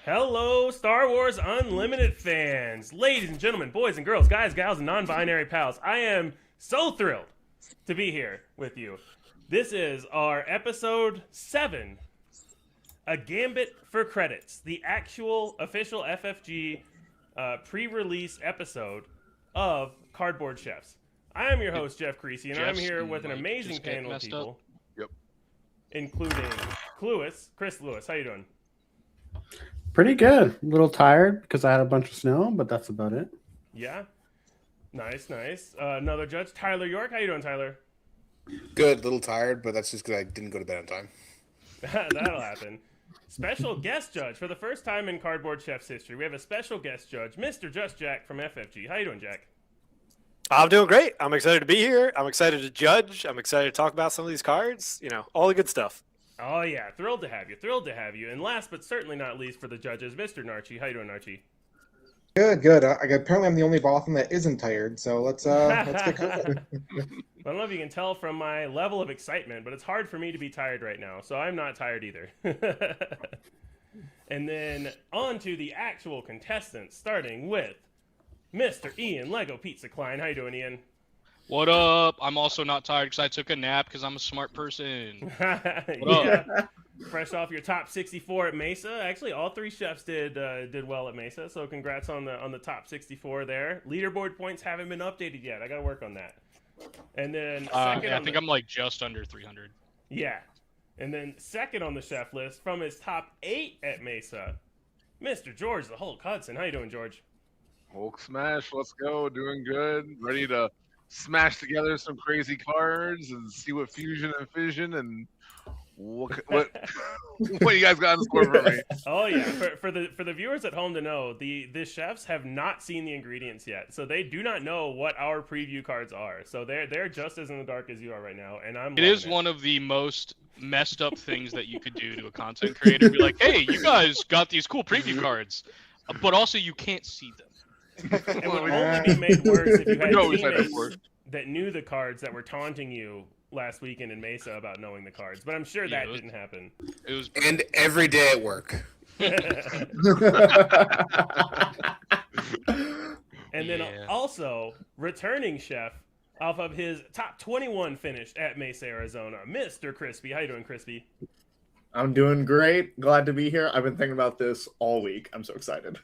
Hello, Star Wars Unlimited fans, ladies and gentlemen, boys and girls, guys, gals, and non-binary pals. I am so thrilled to be here with you. This is our episode 7, A Gambit for Credits, the actual official FFG pre-release episode of Cardboard Chefs. I am your host, Jeff Creasy, and I'm here with an amazing panel of people, including Chris Lewis. How you doing? Pretty good. A little tired because I had a bunch of snow, but that's about it. Yeah. Nice. Another judge, Tyler York. How you doing, Tyler? Good. A little tired, but that's just because I didn't go to bed on time. That'll happen. Special guest judge. For the first time in Cardboard Chef's history, we have a special guest judge, Mr. JustJack from FFG. How you doing, Jack? I'm doing great. I'm excited to be here. I'm excited to judge. I'm excited to talk about some of these cards. You know, all the good stuff. Oh, yeah. Thrilled to have you. And last but certainly not least for the judges, Mr. Narchi. How you doing, Narchi? Good. Apparently, I'm the only Bothan that isn't tired, so let's get going. I don't know if you can tell from my level of excitement, but it's hard for me to be tired right now, so I'm not tired either. And then on to the actual contestants, starting with Mr. Ian Lego Pizza Klein. How you doing, Ian? What up? I'm also not tired because I took a nap because I'm a smart person. Yeah. Fresh off your top 64 at Mesa. Actually, all three chefs did well at Mesa, so congrats on the top 64 there. Leaderboard points haven't been updated yet. I got to work on that. And then I think I'm like just under 300. Yeah. And then second on the chef list from his top 8 at Mesa, Mr. George the Hulk Hudson. How you doing, George? Hulk smash, let's go. Doing good. Ready to smash together some crazy cards and see what fusion and fission and what what you guys got in store for me. Oh yeah, for the viewers at home to know, the chefs have not seen the ingredients yet, so they do not know what our preview cards are. So they're just as in the dark as you are right now, and It is one of the most messed up things that you could do to a content creator. Be like, hey, you guys got these cool preview cards, but also you can't see them. It would only be made worse if you had teammates that knew the cards that were taunting you last weekend in Mesa about knowing the cards. But I'm sure that didn't happen. It was And every day at work. And then also returning chef off of his top 21 finish at Mesa, Arizona, Mr. Crispy. How you doing, Crispy? I'm doing great. Glad to be here. I've been thinking about this all week. I'm so excited.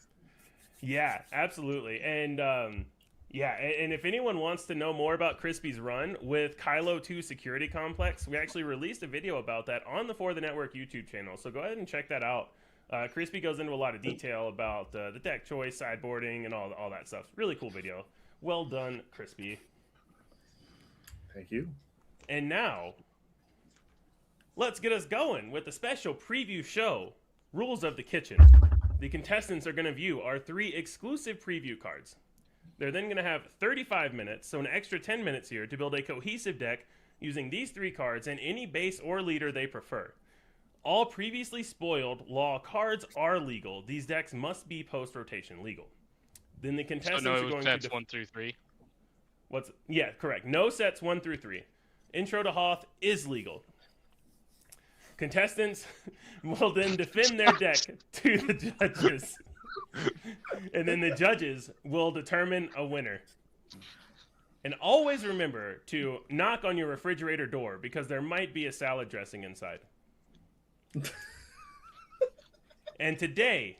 Yeah, absolutely. And and if anyone wants to know more about Crispy's run with Kylo 2 Security Complex, we actually released a video about that on the For the Network YouTube channel. So go ahead and check that out. Crispy goes into a lot of detail about the deck choice, sideboarding, and all that stuff. Really cool video. Well done, Crispy. Thank you. And now, let's get us going with the special preview show, Rules of the Kitchen. The contestants are going to view our 3 exclusive preview cards. They're then going to have 35 minutes, so an extra 10 minutes here, to build a cohesive deck using these 3 cards and any base or leader they prefer. All previously spoiled law cards are legal. These decks must be post-rotation legal. Then the contestants are going sets to... 1 through 3? Yeah, correct. No sets 1 through 3. Intro to Hoth is legal. Contestants will then defend their deck to the judges. And then the judges will determine a winner. And always remember to knock on your refrigerator door because there might be a salad dressing inside. And today,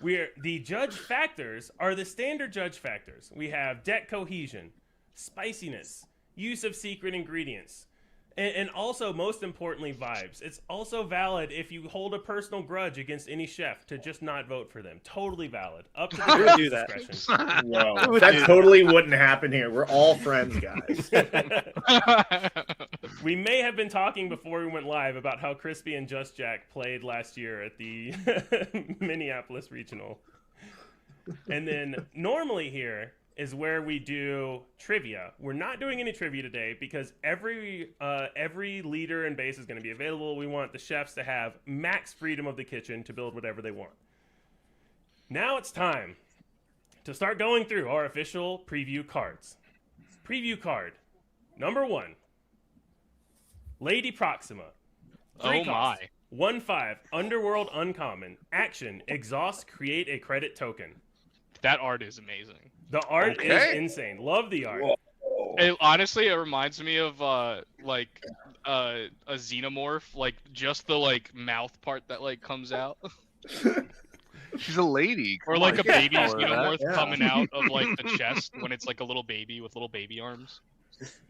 the judge factors are the standard judge factors. We have deck cohesion, spiciness, use of secret ingredients, and also, most importantly, vibes. It's also valid if you hold a personal grudge against any chef to just not vote for them. Totally valid. Up to the judge's discretion. Whoa, that totally wouldn't happen here. We're all friends, guys. We may have been talking before we went live about how Crispy and JustJack played last year at the Minneapolis Regional. And then normally here is where we do trivia. We're not doing any trivia today because every leader and base is going to be available. We want the chefs to have max freedom of the kitchen to build whatever they want. Now it's time to start going through our official preview cards. Preview card number 1, Lady Proxima. Oh my. 1/5 Underworld Uncommon. Action. Exhaust. Create a credit token. That art is amazing. The art is Okay. insane. Love the art. Honestly, it reminds me of a xenomorph, like just the like mouth part that like comes out, She's a lady. or Come like on, a you can't baby call her that. xenomorph Yeah. coming out of like the chest when it's like a little baby with little baby arms.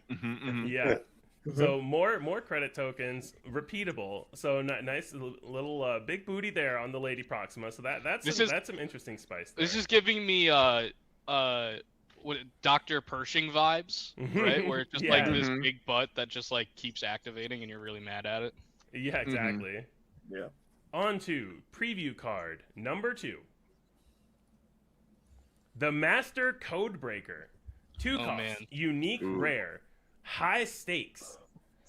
Mhm, mhm. Yeah. So more credit tokens, repeatable. So nice little big booty there on the Lady Proxima. So that's some interesting spice there. This is giving me what Dr. Pershing vibes, right? Where it's just like Yeah. this Mhm. big butt that just like keeps activating and you're really mad at it. Yeah, exactly. Yeah. On to preview card number 2. The Master Codebreaker. 2 Oh, costs, man. unique, rare, high stakes.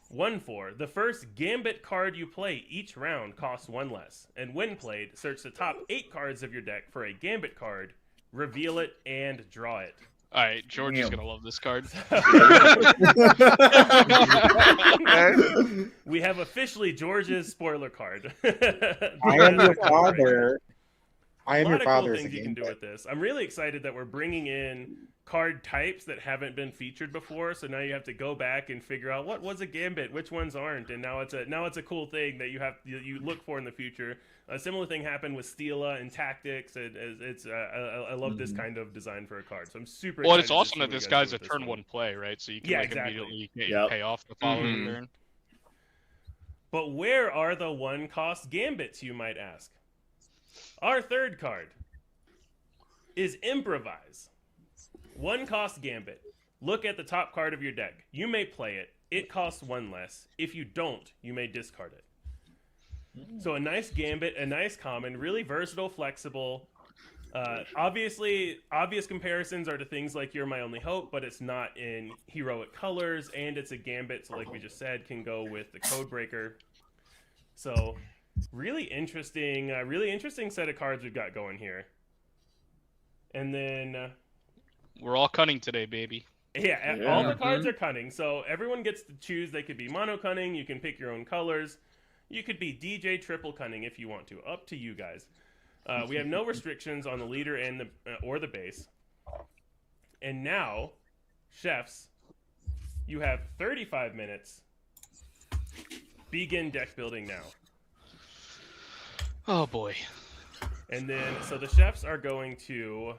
1/4. The first Gambit card you play each round costs 1 less. And when played, search the top 8 cards of your deck for a Gambit card, reveal it, and draw it. All right, George is Damn. gonna love this card. Okay. We have officially George's spoiler card. I am your father. I A am lot your of cool father. things you can do with this. I'm really excited that we're bringing in card types that haven't been featured before. So now you have to go back and figure out what was a Gambit, which ones aren't, and now it's a cool thing that you look for in the future. A similar thing happened with Steela and Tactics. I love this kind of design for a card. So I'm super. Well, excited it's to awesome see that what you this guys guy's do a with this turn one. 1 play, right? So you can Yeah, like exactly. immediately get Yep. pay off the following Mhm. turn. But where are the 1-cost Gambits, you might ask? Our third card is Improvise. 1-cost Gambit. Look at the top card of your deck. You may play it. It costs 1 less. If you don't, you may discard it. So a nice Gambit, a nice common, really versatile, flexible. Obvious comparisons are to things like You're My Only Hope, but it's not in heroic colors, and it's a Gambit, so like we just said, can go with the Codebreaker. So really interesting set of cards we've got going here. And then We're all cunning today, baby. yeah, all the cards are cunning, so everyone gets to choose. They could be mono cunning. You can pick your own colors. You could be DJ triple cunning if you want to. Up to you guys. We have no restrictions on the leader and the or the base. And now, chefs, you have 35 minutes. Begin deck building now. Oh boy. And then, so the chefs are going to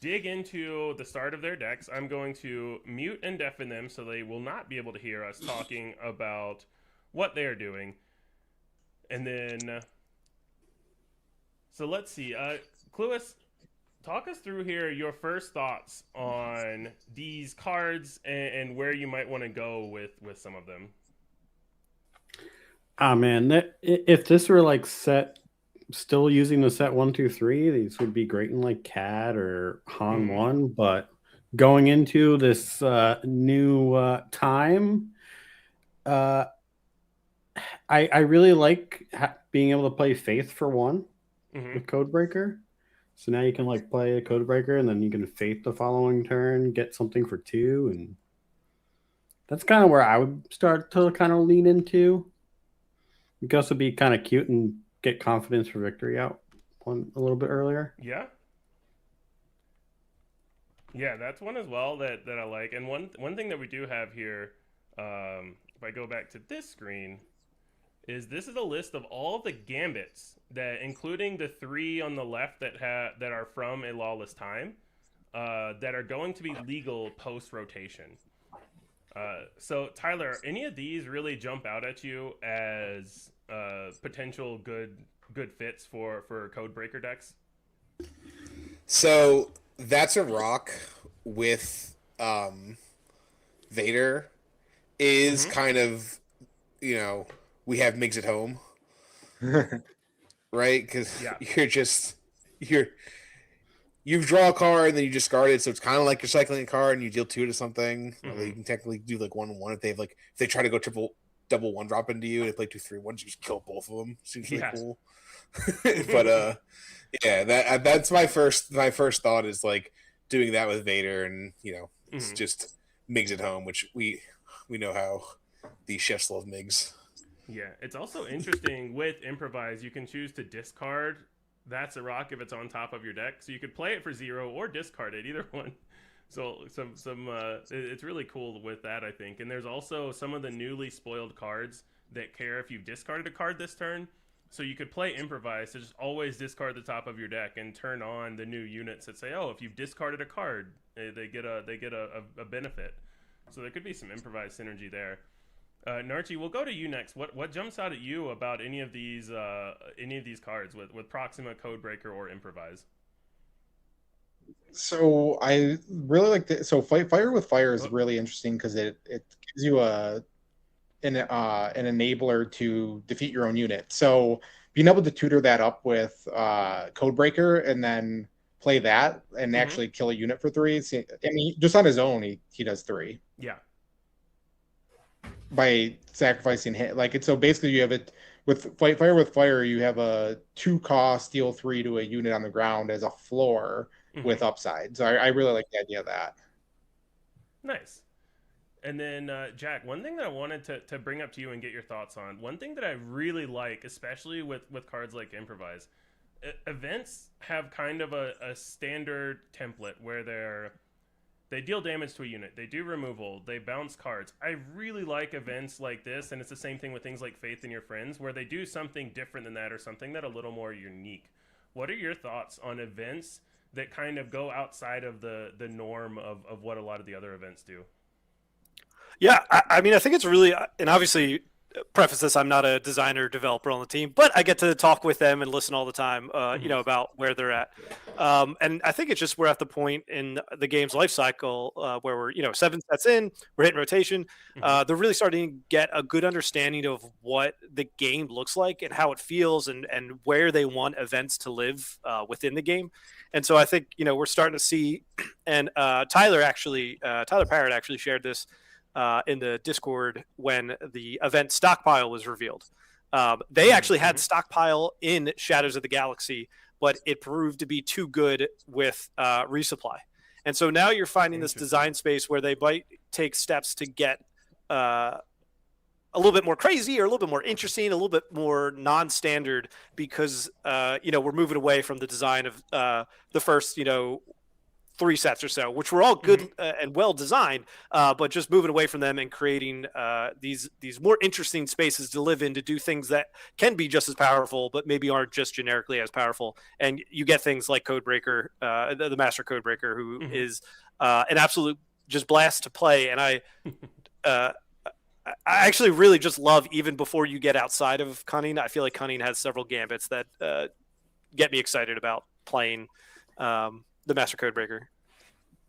dig into the start of their decks. I'm going to mute and deafen them so they will not be able to hear us talking about what they're doing. And then, so let's see. Cluis, talk us through here your first thoughts on these cards and where you might want to go with some of them. Ah, man, if this were like set, still using the set 1, 2, 3, these would be great in like CAD or Han 1. But going into this new time, I really like being able to play Faith for 1 with Codebreaker. So now you can like play a Codebreaker and then you can Faith the following turn, get something for 2, and that's kind of where I would start to kind of lean into. You can also be kind of cute and get confidence for victory out a little bit earlier. Yeah. Yeah, that's one as well that I like. And one thing that we do have here, if I go back to this screen, is this is a list of all the gambits that, including the 3 on the left that are from a Lawless time, that are going to be legal post rotation. So Tyler, any of these really jump out at you as potential good fits for Codebreaker decks? So that's a rock with Vader is kind of, we have Migs at home, right? Because you draw a card and then you discard it, so it's kind of like you're cycling a card and you deal 2 to something. Although you can technically do like 1/1 if they try to go double 1-drop into you and they play 2 3/1s, you just kill both of them. Seems really cool. But yeah, that's my first thought is like doing that with Vader, and it's just Migs at home, which we know how these chefs love Migs. Yeah, it's also interesting with improvise. You can choose to discard. That's a rock if it's on top of your deck, so you could play it for 0 or discard it, either one. So it's really cool with that, I think. And there's also some of the newly spoiled cards that care if you've discarded a card this turn. So you could play improvise to just always discard the top of your deck and turn on the new units that say, oh, if you've discarded a card, they get a benefit. So there could be some improvised synergy there. Narchi, we'll go to you next. What jumps out at you about any of these cards with Proxima, Codebreaker, or Improvise? So I really like the fire with fire is really interesting because it gives you an enabler to defeat your own unit. So being able to tutor that up with Codebreaker and then play that and actually kill a unit for 3. I mean, just on his own, he does 3. Yeah. By sacrificing hit, like it's so basically you have it with fire with fire. You have a 2-cost deal 3 to a unit on the ground as a floor with upside. So I really like the idea of that. Nice. And then Jack, one thing that I wanted to bring up to you and get your thoughts on. One thing that I really like, especially with cards like Improvise, events have kind of a standard template where they deal damage to a unit, they do removal, they bounce cards. I really like events like this, and it's the same thing with things like Faith in Your Friends, where they do something different than that or something that a little more unique. What are your thoughts on events that kind of go outside of the norm of what a lot of the other events do? Yeah, I mean, I think it's really, and obviously, preface this, I'm not a designer developer on the team, but I get to talk with them and listen all the time, about where they're at. And I think it's just we're at the point in the game's life cycle where we're 7 sets in, we're hitting rotation. They're really starting to get a good understanding of what the game looks like and how it feels and where they want events to live within the game. And so I think, we're starting to see, and Tyler Parrott actually shared this in the Discord when the event Stockpile was revealed. They actually had Stockpile in Shadows of the Galaxy, but it proved to be too good with Resupply. And so now you're finding this design space where they might take steps to get a little bit more crazy or a little bit more interesting, a little bit more non-standard because, we're moving away from the design of the first, 3 sets or so, which were all good and well designed, but just moving away from them and creating these more interesting spaces to live in, to do things that can be just as powerful, but maybe aren't just generically as powerful. And you get things like Codebreaker, the Master Codebreaker, who is an absolute just blast to play. And I actually really just love, even before you get outside of Cunning, I feel like Cunning has several gambits that get me excited about playing the Master Codebreaker.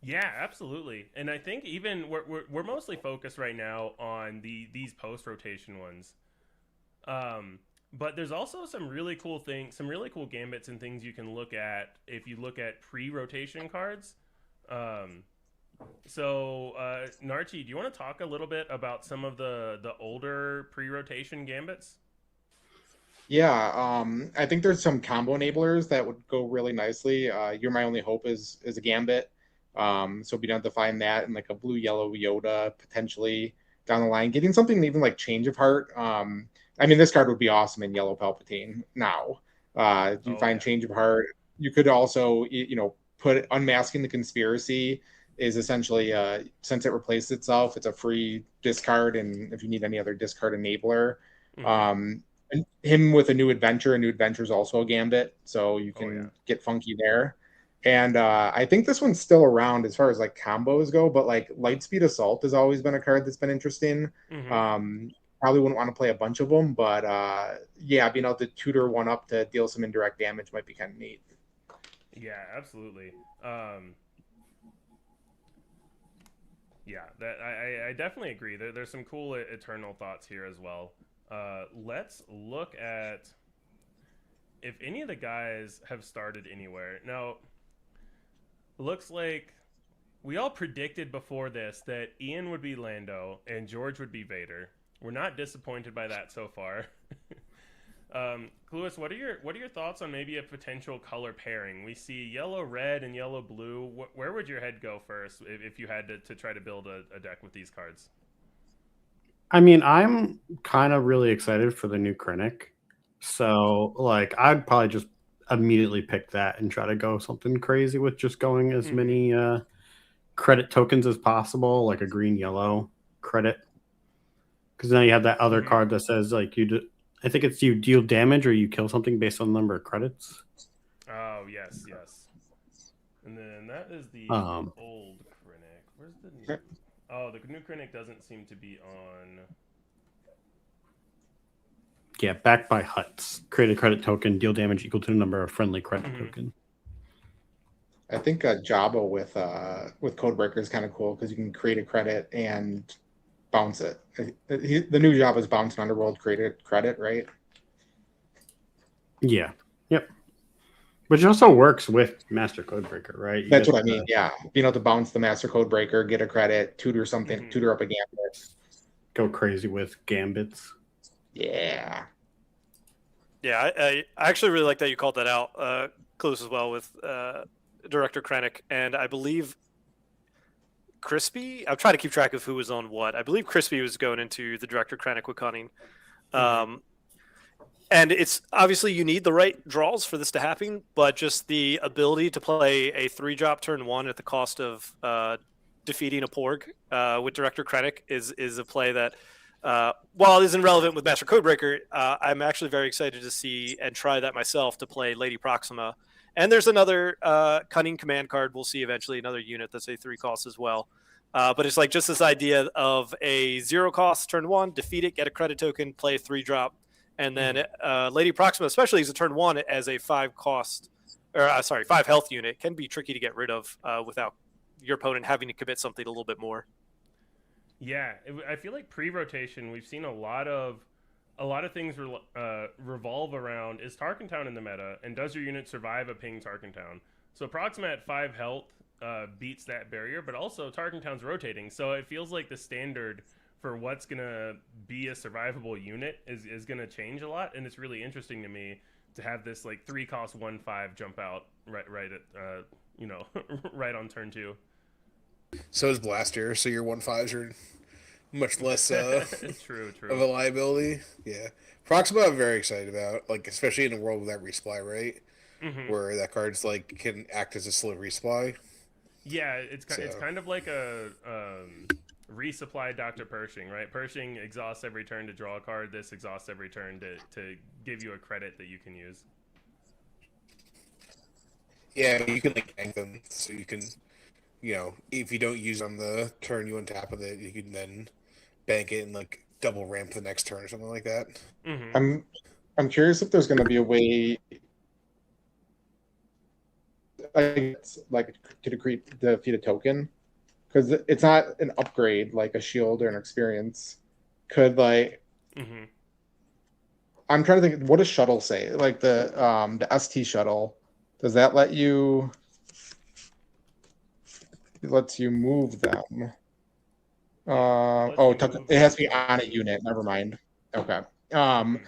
Yeah, absolutely. And I think even we're mostly focused right now on these post rotation ones. But there's also some really cool things, some really cool gambits and things you can look at if you look at pre-rotation cards. So Narchi, do you want to talk a little bit about some of the older pre-rotation gambits? Yeah, I think there's some combo enablers that would go really nicely. You're My Only Hope is a gambit. So being able to find that and like a blue-yellow Yoda potentially down the line. Getting something even like Change of Heart. I mean, this card would be awesome in Yellow Palpatine now. Change of Heart. You could also, put Unmasking the Conspiracy is essentially, since it replaced itself, it's a free discard, and if you need any other discard enabler. And him with a new adventure is also a gambit, so you can get funky there. And I think this one's still around as far as like combos go, but like Lightspeed Assault has always been a card that's been interesting. Probably wouldn't want to play a bunch of them, but being able to tutor one up to deal some indirect damage might be kind of neat. Yeah, absolutely. I definitely agree. There's some cool eternal thoughts here as well. Let's look at if any of the guys have started anywhere. Now, looks like we all predicted before this that Ian would be Lando and George would be Vader. We're not disappointed by that so far. Cluis, what are your thoughts on maybe a potential color pairing? We see yellow red and yellow blue. Where would your head go first if you had to try to build a deck with these cards? I mean, I'm kind of really excited for the new Krennic. So, like, I'd probably just immediately pick that and try to go something crazy with just going as many credit tokens as possible, like a green yellow credit. Because now you have that other card that says, like, I think it's you deal damage or you kill something based on the number of credits. Oh, yes. And then that is the old Krennic. Where's the new? Oh, the new Krennic doesn't seem to be on. Yeah, backed by huts. Create a credit token, deal damage equal to the number of friendly credit token. I think Jabba with Codebreaker is kind of cool because you can create a credit and bounce it. The new Jabba's bounce an underworld created credit, right? Yeah. Yep. Which also works with Master Codebreaker, right? That's what I mean. Yeah, being able to bounce the Master Codebreaker, get a credit, tutor something, tutor up a gambit. Go crazy with gambits. Yeah. Yeah, I actually really like that you called that out, close as well with Director Krennic, and I believe Crispy. I'm trying to keep track of who was on what. I believe Crispy was going into the Director Krennic with Cunning. And it's obviously you need the right draws for this to happen, but just the ability to play a 3-drop turn 1 at the cost of defeating a Porg with Director Krennic is a play that, while it isn't relevant with Master Codebreaker, I'm actually very excited to see and try that myself to play Lady Proxima. And there's another Cunning command card we'll see eventually, another unit that's a 3 cost as well. But it's like just this idea of a 0 cost turn 1, defeat it, get a credit token, play a 3-drop. And then Lady Proxima, especially as a turn 1 as a 5 health unit, can be tricky to get rid of without your opponent having to commit something a little bit more. Yeah, I feel like pre-rotation we've seen a lot of things revolve around is Tarkin Town in the meta, and does your unit survive a ping Tarkin Town? So Proxima at 5 health beats that barrier, but also Tarkin Town's rotating, so it feels like the standard for what's gonna be a survivable unit is gonna change a lot, and it's really interesting to me to have this like 3 cost 1/5 jump out right at right on turn 2. So is Blaster, so your 1/5s are much less true of a liability. Yeah, Proxima I'm very excited about, like especially in a world without resupply, right? Where that card's like can act as a slow resupply. Yeah, it's kind of like a resupply Dr. Pershing, right? Pershing exhausts every turn to draw a card. This exhausts every turn to give you a credit that you can use. Yeah, you can like bank them, so you can, if you don't use on the turn you untap with it, you can then bank it and like double ramp the next turn or something like that. I'm curious if there's going to be a way, like to defeat a token. Because it's not an upgrade like a shield or an experience. Could like, I'm trying to think. What does shuttle say? Like the ST shuttle, does that let you? It lets you move them. It has to be on a unit. Never mind. Okay. I'm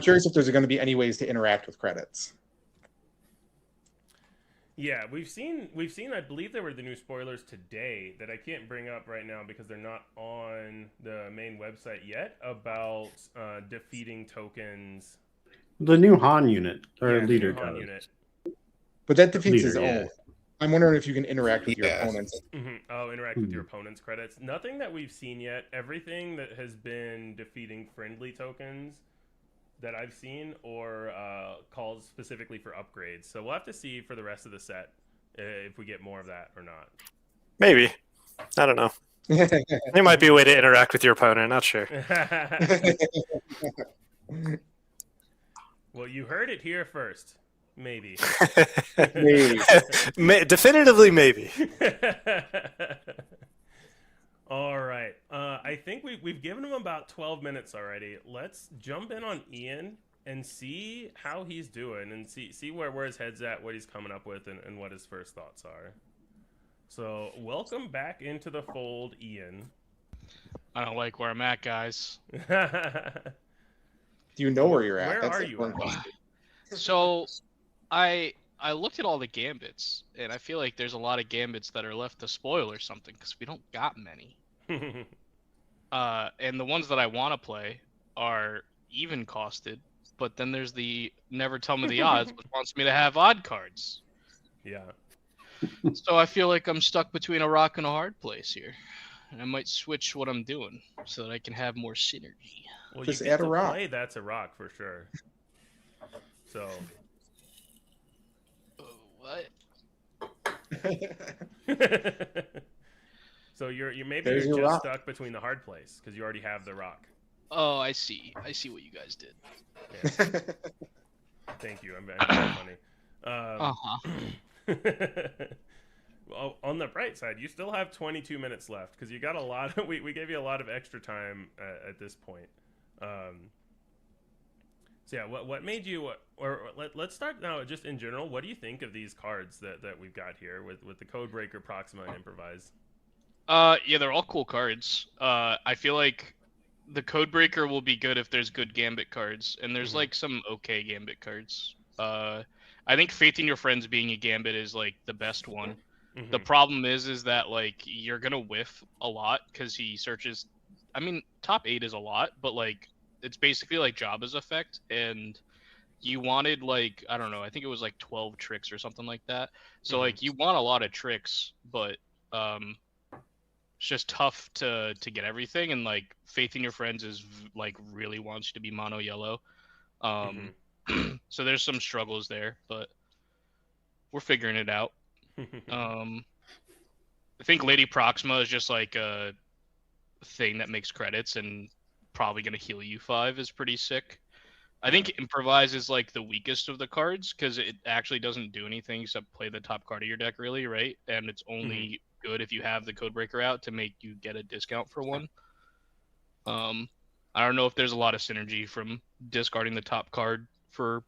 curious if there's going to be any ways to interact with credits. Yeah, we've seen. I believe there were the new spoilers today that I can't bring up right now because they're not on the main website yet about defeating tokens. The new Han unit or leader the new Han unit. But that defeats his own. I'm wondering if you can interact with your opponents. Oh, interact with your opponent's credits. Nothing that we've seen yet. Everything that has been defeating friendly tokens that I've seen or calls specifically for upgrades. So we'll have to see for the rest of the set if we get more of that or not. Maybe. I don't know. There might be a way to interact with your opponent. Not sure. Well, you heard it here first. Maybe. Definitively maybe. All right. I think we've given him about 12 minutes already. Let's jump in on Ian and see how he's doing and see where his head's at, what he's coming up with, and what his first thoughts are. So welcome back into the fold, Ian. I don't like where I'm at, guys. Do you know where you're at? Where are you? So I looked at all the gambits, and I feel like there's a lot of gambits that are left to spoil or something because we don't got many. And the ones that I want to play are even costed, but then there's the never tell me the odds, which wants me to have odd cards. Yeah. So I feel like I'm stuck between a rock and a hard place here. And I might switch what I'm doing so that I can have more synergy. Well, Just you get add a to rock. play That's a Rock for sure. So. What? So you're There's just your rock. stuck between the hard place because you already have the rock. Oh, I see. I see what you guys did. Yeah. Thank you. I'm very funny. Well, on the bright side, you still have 22 minutes left because you got a lot. We gave you a lot of extra time at this point. So yeah, what made you? Let's start now. Just in general, what do you think of these cards that we've got here with the Codebreaker, Proxima, and Improvise? Yeah, they're all cool cards. I feel like the Codebreaker will be good if there's good Gambit cards, and there's like some okay Gambit cards. I think Faith in Your Friends being a Gambit is like the best one. The problem is that like you're gonna whiff a lot because he searches. I mean, top 8 is a lot, but like it's basically like Jabba's effect, and you wanted like I don't know. I think it was like 12 tricks or something like that. So like you want a lot of tricks, but it's just tough to get everything. And like Faith in Your Friends is like really wants you to be mono yellow. So there's some struggles there, but we're figuring it out. I think Lady Proxima is just like a thing that makes credits and probably gonna heal you 5 is pretty sick. I think Improvise is like the weakest of the cards because it actually doesn't do anything except play the top card of your deck, really, right? And it's only good if you have the Codebreaker out to make you get a discount for one. I don't know if there's a lot of synergy from discarding the top card for.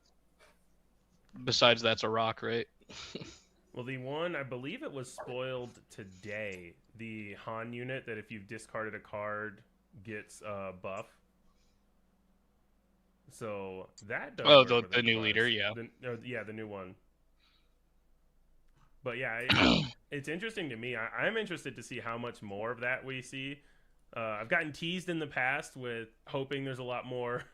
Besides, that's a rock, right? Well, the one, I believe it was spoiled today. The Han unit that if you've discarded a card gets a buff. So that does. Oh, work with the new Improvise. leader, yeah. Yeah, the new one. But yeah, it's interesting to me. I'm interested to see how much more of that we see. I've gotten teased in the past with hoping there's a lot more,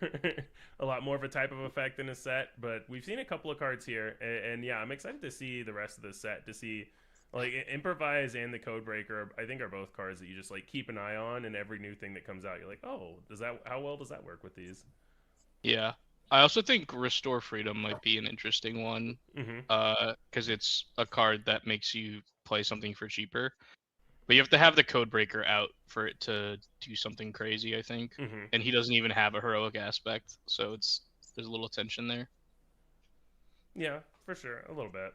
a lot more of a type of effect in a set. But we've seen a couple of cards here, and yeah, I'm excited to see the rest of the set. To see, like, Improvise and the Codebreaker, I think are both cards that you just like keep an eye on, and every new thing that comes out, you're like, oh, how well does that work with these? Yeah. I also think Restore Freedom might be an interesting one, because it's a card that makes you play something for cheaper. But you have to have the Codebreaker out for it to do something crazy, I think. And he doesn't even have a heroic aspect, so there's a little tension there. Yeah, for sure, a little bit.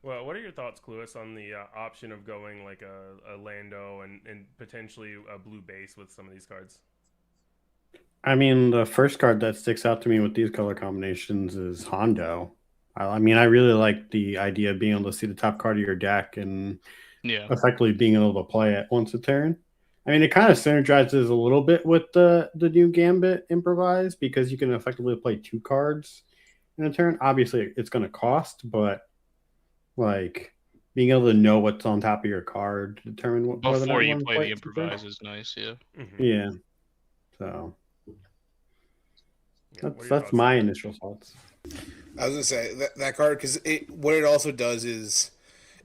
Well, what are your thoughts, Cluis, on the option of going like a Lando and potentially a blue base with some of these cards? I mean, the first card that sticks out to me with these color combinations is Hondo. I mean, I really like the idea of being able to see the top card of your deck and effectively being able to play it once a turn. I mean, it kind of synergizes a little bit with the new Gambit Improvise because you can effectively play 2 cards in a turn. Obviously, it's going to cost, but like being able to know what's on top of your card to determine what before you play the Improvise is nice. Yeah. Yeah. So that's my initial thoughts. I was gonna say that card because what it also does is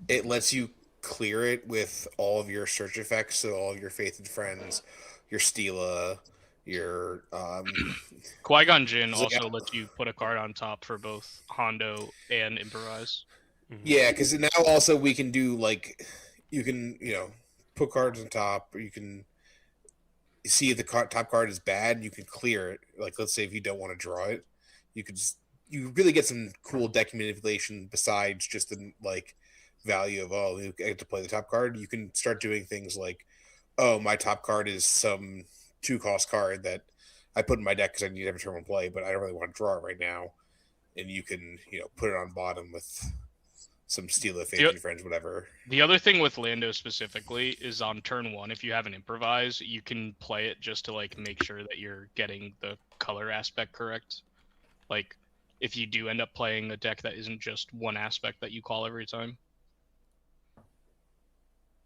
it lets you clear it with all of your search effects, so all of your Faith and Friends, your Stila, your Qui-Gon Jinn also lets you put a card on top for both Hondo and Improvise. Yeah, because now also we can do like you can put cards on top, or you can see if the top card is bad, you can clear it. Like let's say if you don't want to draw it, you could just. You really get some cool deck manipulation besides just the like value of you get to play the top card. You can start doing things like, oh, my top card is some 2-cost card that I put in my deck because I need every turn to play, but I don't really want to draw it right now. And you can put it on bottom with some Stila, Faith and Friends, whatever. The other thing with Lando specifically is on turn 1, if you have an Improvise, you can play it just to like make sure that you're getting the color aspect correct. Like if you do end up playing a deck that isn't just one aspect that you call every time.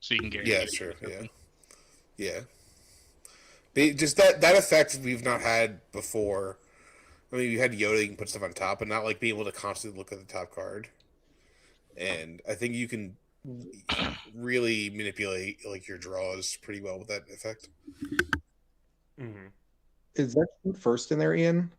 So you can guarantee. Yeah, sure. Yeah. Yeah. Just that effect we've not had before. I mean, you had Yoda, you can put stuff on top, but not like being able to constantly look at the top card. And I think you can really manipulate like your draws pretty well with that effect. Mm-hmm. Is that shoot first in there, Ian?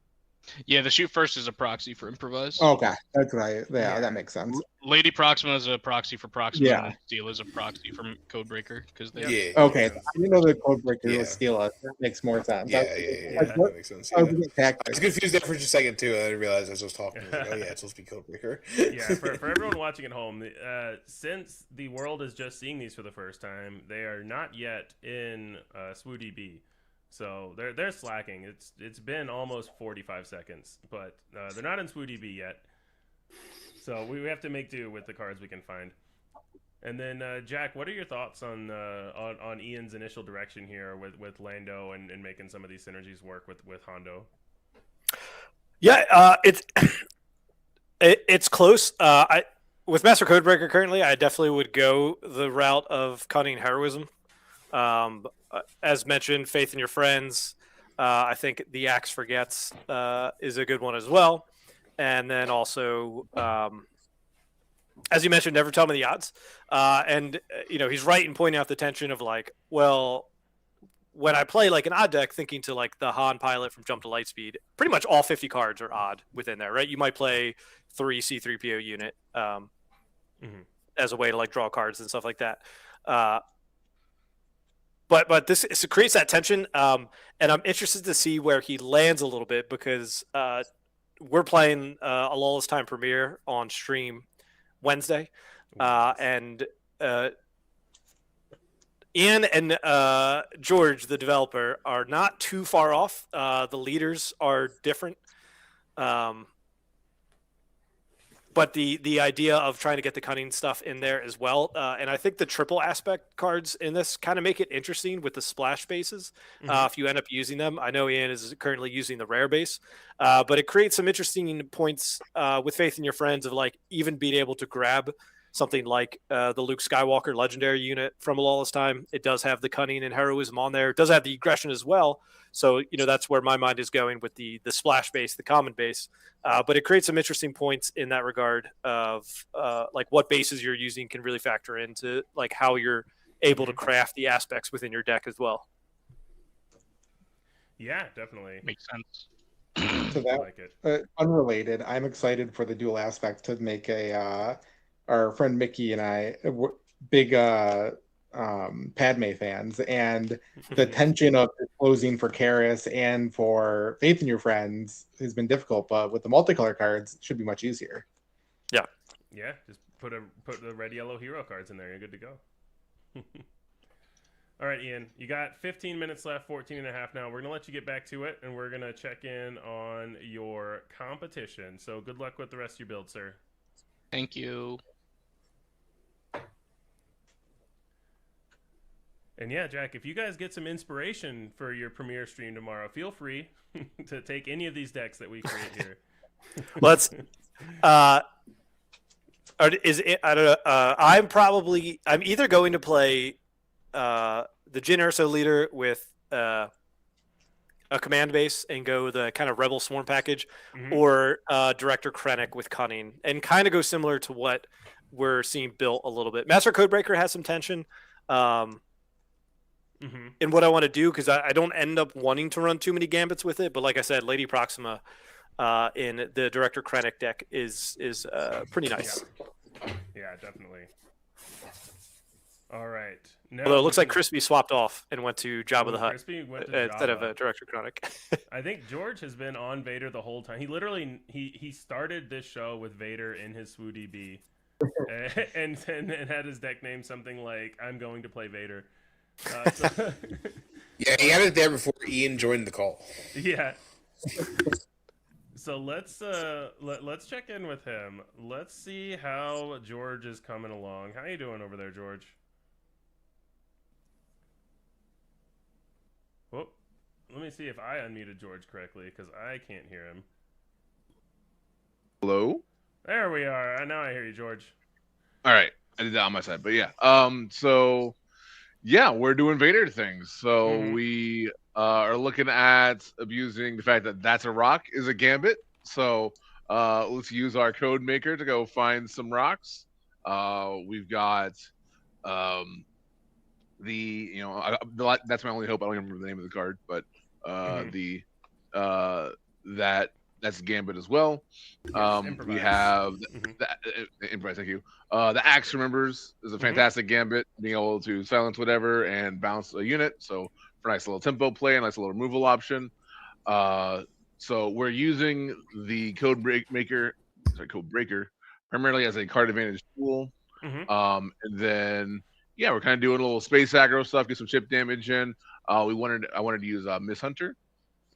Yeah, the shoot first is a proxy for improvise. Okay, that's right. Yeah, that makes sense. Lady Proxima is a proxy for Proxima, Yeah. and Steel is a proxy for Codebreaker because they. Yeah. Okay, I didn't know the Codebreaker was Yeah. Steel. That makes more sense. Yeah, That that makes sense. I Yeah. was getting I tactics. was confused there for just a second too. And I didn't realize as I was talking. I was like, oh yeah, it's supposed to be Codebreaker. Yeah, for everyone watching at home, since the world is just seeing these for the first time, they are not yet in SWODB. So they're slacking. It's been almost 45 seconds, but they're not in SWODB yet. So we have to make do with the cards we can find. And then Jack, what are your thoughts on Ian's initial direction here with Lando and making some of these synergies work with Hondo? Yeah, it's close. With Master Codebreaker currently, I definitely would go the route of cunning heroism. As mentioned, faith in your friends. I think the Axe Forgets is a good one as well. And then also, as you mentioned, never tell me the odds. And he's right in pointing out the tension of like, well, when I play like an odd deck, thinking to like the Han pilot from Jump to Lightspeed, pretty much all 50 cards are odd within there, right? You might play 3 C3PO unit as a way to like draw cards and stuff like that. But this creates that tension, and I'm interested to see where he lands a little bit because we're playing a Lawless Time premiere on stream Wednesday, and Ian and George, the developer, are not too far off. The leaders are different. But the idea of trying to get the cunning stuff in there as well. And I think the triple aspect cards in this kind of make it interesting with the splash bases. If you end up using them, I know Ian is currently using the rare base, but it creates some interesting points with faith in your friends of like even being able to grab something like the Luke Skywalker legendary unit from A Lawless Time. It does have the cunning and heroism on there. It does have the aggression as well. So, that's where my mind is going with the splash base, the common base. But it creates some interesting points in that regard of like what bases you're using can really factor into like how you're able to craft the aspects within your deck as well. Yeah, definitely. Makes sense. To that, I like it. Unrelated, I'm excited for the dual aspect to make our friend Mickey and I big Padme fans, and the tension of closing for Karis and for Faith in Your Friends has been difficult, but with the multicolor cards, it should be much easier. Yeah, just put the red yellow hero cards in there. You're good to go. All right, Ian, you got 15 minutes left, 14 and a half now. We're going to let you get back to it, and we're going to check in on your competition. So good luck with the rest of your build, sir. Thank you. And yeah, Jack, if you guys get some inspiration for your premiere stream tomorrow, feel free to take any of these decks that we create here. Let's. Is it? I don't know. I'm either going to play the Jyn Erso leader with a command base and go the kind of Rebel Swarm package, or Director Krennic with cunning, and kind of go similar to what we're seeing built a little bit. Master Codebreaker has some tension. In what I want to do, because I don't end up wanting to run too many gambits with it. But like I said, Lady Proxima in the Director Krennic deck is pretty nice. Yeah, definitely. All right. Now, although it looks like Crispy swapped off and went to Jabba the Hutt Jabba. instead of Director Krennic. I think George has been on Vader the whole time. He literally he started this show with Vader in his SWODB, and had his deck name something like "I'm going to play Vader." Yeah, he had it there before Ian joined the call. Yeah. So let's check in with him. Let's see how George is coming along. How you doing over there, George? Whoop. Let me see if I unmuted George correctly, because I can't hear him. Hello? There we are. Now I hear you, George. All right. I did that on my side, but yeah. So Yeah, we're doing Vader things. So Mhm. we are looking at abusing the fact that that's a rock is a gambit. So let's use our code maker to go find some rocks. We've got um, that's my only hope. I don't even remember the name of the card, but Mhm. the that's gambit as well. Yes, We improvise. have Mhm. improvise. Thank you. The axe remembers is a fantastic gambit, being able to silence whatever and bounce a unit. So for a nice little tempo play, a nice little removal option. So we're using the code breaker primarily as a card advantage tool. Mhm. And then we're kind of doing a little space aggro stuff, get some chip damage in. I wanted to use Miss Hunter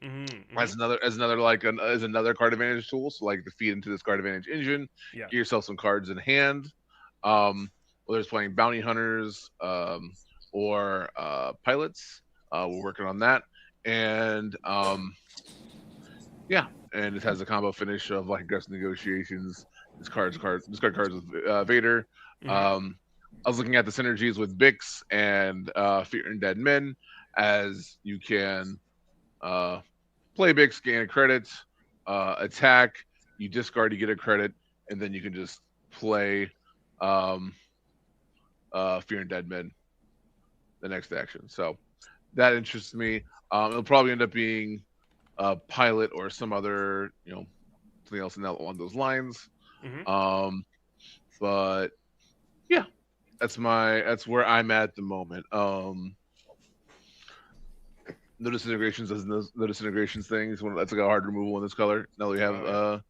Mhm. as another card advantage tool. So like to feed into this card advantage engine, Yeah. get yourself some cards in hand. Whether it's playing bounty hunters or pilots, we're working on that. And and it has a combo finish of like aggressive negotiations. Discard cards with Vader. Mhm. I was looking at the synergies with Bix and Fear and Dead Men, as you can play Bix, gain a credit, attack, you discard, you get a credit, and then you can just play Fear and Dead Men the next action. So that interests me. It'll probably end up being a pilot or some other, something else along those lines. Mhm. But yeah, that's where I'm at the moment. Notice integrations does notice integrations things. That's like a hard removal in this color. Now we have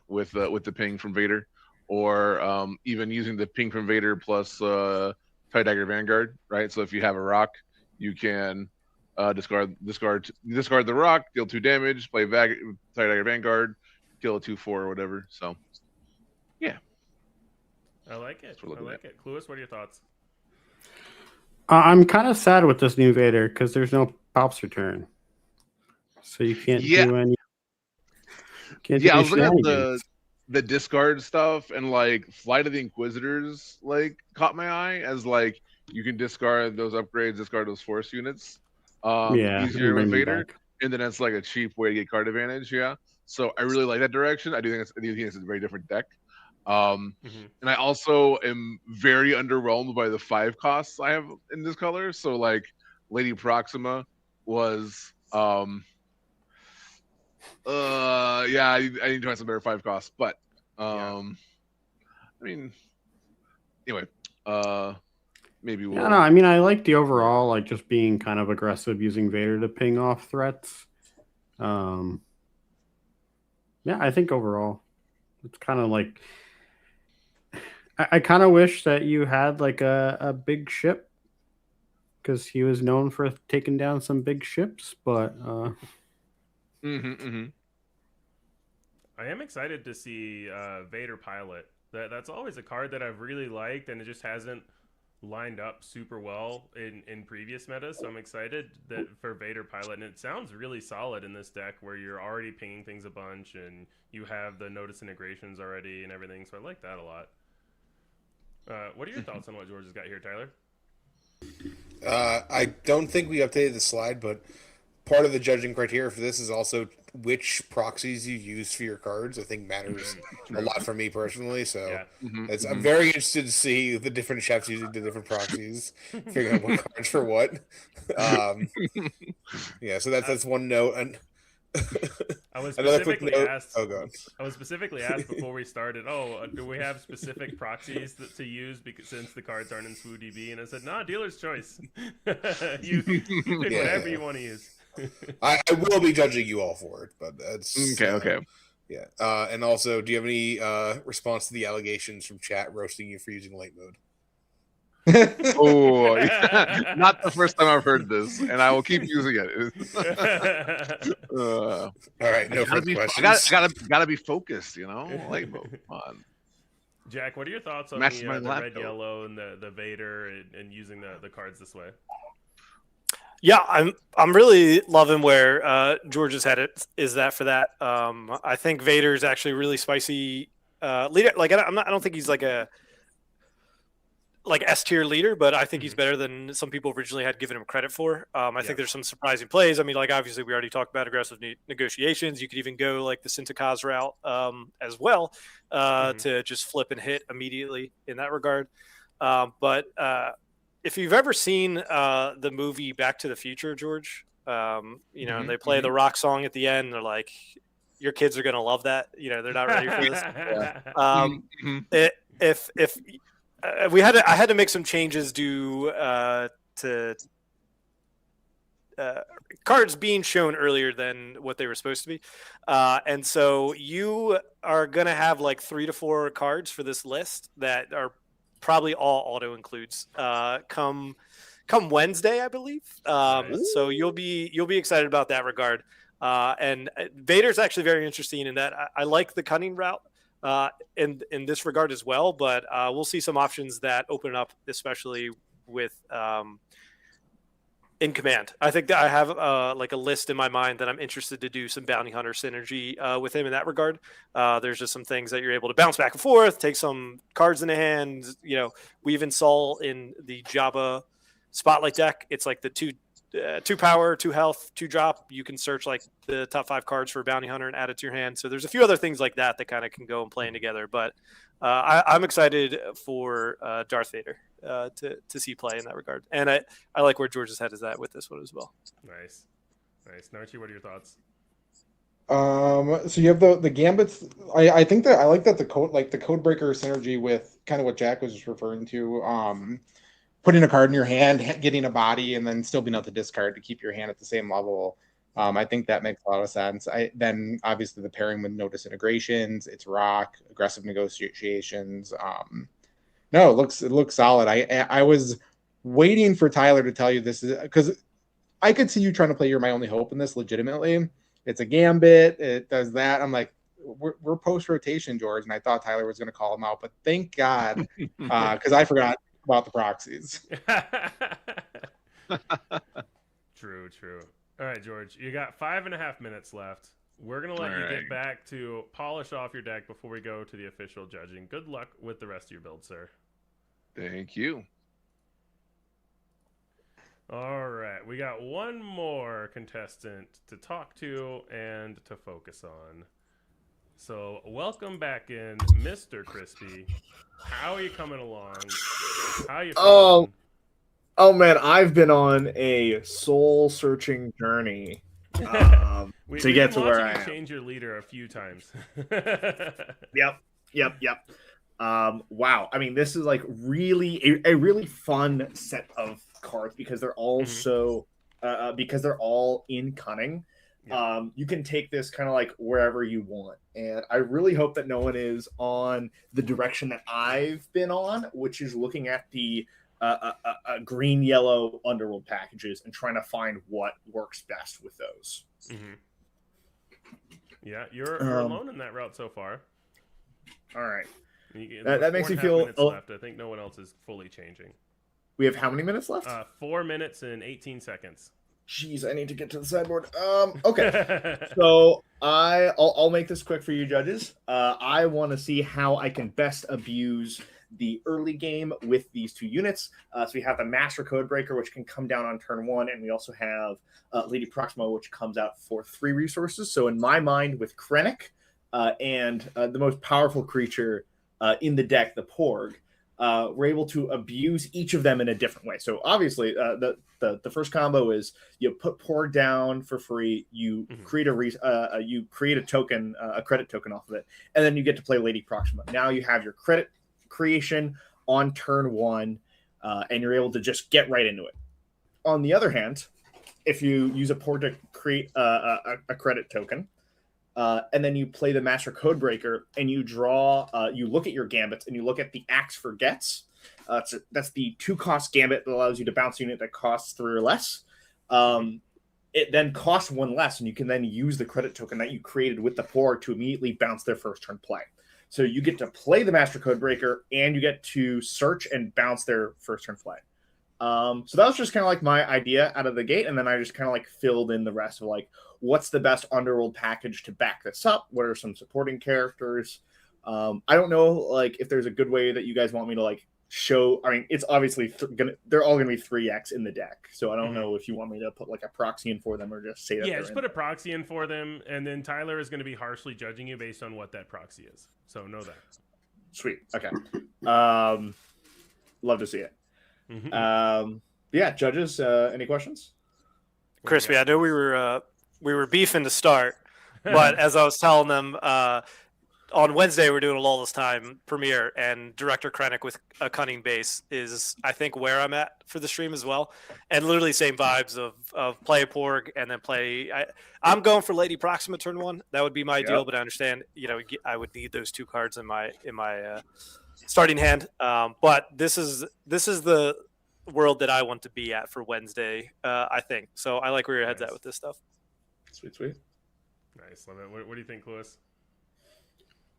with the ping from Vader, or even using the ping from Vader plus Tie Dagger Vanguard, right? So if you have a rock, you can discard the rock, deal 2 damage, play Tie Dagger Vanguard, kill a 2/4 or whatever. So yeah, I like it. what we're I looking like it. Clueless, what are your thoughts? I'm kind of sad with this new Vader because there's no Palps return, so you can't Yeah. do any. Can't Yeah, do I any was looking at shenanigans. the discard stuff, and like Flight of the Inquisitors like caught my eye as like you can discard those upgrades, discard those force units Yeah, easier and with bring them Vader, back. and then it's like a cheap way to get card advantage. Yeah, so I really like that direction. I do think it's a very different deck. Mhm. And I also am very underwhelmed by the 5 costs I have in this color. So like Lady Proxima was I need to find some better 5 costs, but I mean, anyway, maybe Yeah, we'll. no, I mean, I like the overall, like just being kind of aggressive using Vader to ping off threats. Yeah, I think overall, it's kind of like I kind of wish that you had like a big ship because he was known for taking down some big ships, but I am excited to see Vader Pilot. That's always a card that I've really liked, and it just hasn't lined up super well in previous metas. So I'm excited that for Vader Pilot, and it sounds really solid in this deck where you're already pinging things a bunch, and you have the notice integrations already and everything. So I like that a lot. What are your thoughts on what George has got here, Tyler? I don't think we updated the slide, but part of the judging criteria for this is also which proxies you use for your cards. I think matters a lot for me personally. So Yeah. I'm very interested to see the different chefs using the different proxies, figuring out what cards for what. So that's one note. And I was another quick specifically note. asked. Oh god. I was specifically asked before we started. Oh, do we have specific proxies to use because since the cards aren't in SWODB? And I said, no, dealer's choice. you pick whatever you want to use. I will be judging you all for it, but that's okay. Yeah. And also, do you have any response to the allegations from chat roasting you for using late mode? Oh, not the first time I've heard this, and I will keep using it. All right, no further questions. I gotta be focused, late mode. Come on. Jack, what are your thoughts on the red, yellow, and the Vader and using the cards this way? Yeah, I'm really loving where George's head is that for that. I think Vader's actually really spicy leader. Like I don't think he's like a like S tier leader, but I think he's better than some people originally had given him credit for. I think there's some surprising plays. I mean, like obviously we already talked about aggressive negotiations. You could even go like the Sintakaz route as well to just flip and hit immediately in that regard. But if you've ever seen the movie Back to the Future, George, you know, they play the rock song at the end. And they're like, your kids are going to love that. You know, they're not ready for this. If I had to make some changes due to cards being shown earlier than what they were supposed to be. And so you are going to have like 3 to 4 cards for this list that are probably all auto includes come Wednesday, I believe. So you'll be excited about that regard. And Vader's actually very interesting in that I like the cunning route in this regard as well, but we'll see some options that open up, especially with in command. I think that I have like a list in my mind that I'm interested to do some bounty hunter synergy with him in that regard. There's just some things that you're able to bounce back and forth, take some cards in the hand. You know, we even saw in the Jabba Spotlight deck, it's like the 2 power, 2 health, 2 drop. You can search like the top 5 cards for bounty hunter and add it to your hand. So there's a few other things like that kind of can go and play in together. But I'm excited for Darth Vader to see play in that regard. And I like where George's head is at with this one as well. Nice. Narchi, what are your thoughts? So you have the gambits. I think that I like that the code breaker synergy with kind of what Jack was just referring to. Putting a card in your hand, getting a body, and then still being able to discard to keep your hand at the same level. I think that makes a lot of sense. Then obviously the pairing with no disintegrations, it's rock, aggressive negotiations. No, it looks solid. I was waiting for Tyler to tell you this is because I could see you trying to play You're My Only Hope in this legitimately. It's a gambit. It does that. I'm like, we're post rotation, George, and I thought Tyler was going to call him out, but thank God because I forgot about the proxies. True. All right, George, you got 5.5 minutes left. We're going to let you get back to polish off your deck before we go to the official judging. Good luck with the rest of your build, sir. Thank you. All right, we got one more contestant to talk to and to focus on. So welcome back in, Mr. Crispy. How are you coming along? How are you feeling? Oh man, I've been on a soul-searching journey to get to where I am. Change your leader a few times. Yep. Wow. I mean, this is like really a really fun set of cards because they're all because they're all in cunning. Yeah. You can take this kind of like wherever you want. And I really hope that no one is on the direction that I've been on, which is looking at the green, yellow underworld packages and trying to find what works best with those. Mm-hmm. Yeah, you're alone in that route so far. All right. That makes me feel left. I think no one else is fully changing. We have how many minutes left? 4 minutes and 18 seconds. Jeez, I need to get to the sideboard. Okay. So I'll make this quick for you judges. I want to see how I can best abuse the early game with these 2 units. So we have the Master Codebreaker, which can come down on turn 1, and we also have Lady Proxima, which comes out for 3 resources. So in my mind, with Krennic and the most powerful creature in the deck, the Porg, we're able to abuse each of them in a different way. So obviously, the first combo is you put Porg down for free, you create a token, a credit token off of it, and then you get to play Lady Proxima. Now you have your credit creation on turn 1, and you're able to just get right into it. On the other hand, if you use a Porg to create a credit token, and then you play the Master Codebreaker, and you draw, you look at your gambits, and you look at the Axe Forgets. That's the 2-cost gambit that allows you to bounce a unit that costs 3 or less. It then costs 1 less, and you can then use the credit token that you created with the Porg to immediately bounce their first turn play. So you get to play the Master Codebreaker, and you get to search and bounce their first turn play. So that was just kind of like my idea out of the gate, and then I just kind of like filled in the rest of like what's the best underworld package to back this up. What are some supporting characters? I don't know like if there's a good way that you guys want me to like show. I mean, it's obviously they're all gonna be 3x in the deck. So I don't know if you want me to put like a proxy in for them or just say that. Yeah, just put a proxy in for them, and then Tyler is going to be harshly judging you based on what that proxy is. So know that. Sweet. Okay. Love to see it. Yeah, judges. Any questions? Crispy, I know we were beefing to start, but as I was telling them, on Wednesday we're doing a Lawless time premiere, and Director Krennic with a cunning base is, I think, where I'm at for the stream as well, and literally same vibes of play a Porg and then play. I'm going for Lady Proxima turn 1. That would be my deal, but I understand, I would need those 2 cards in my starting hand. But this is the world that I want to be at for Wednesday, I think. So I like where your head's at with this stuff. Sweet. Nice, love it. What do you think, Lewis?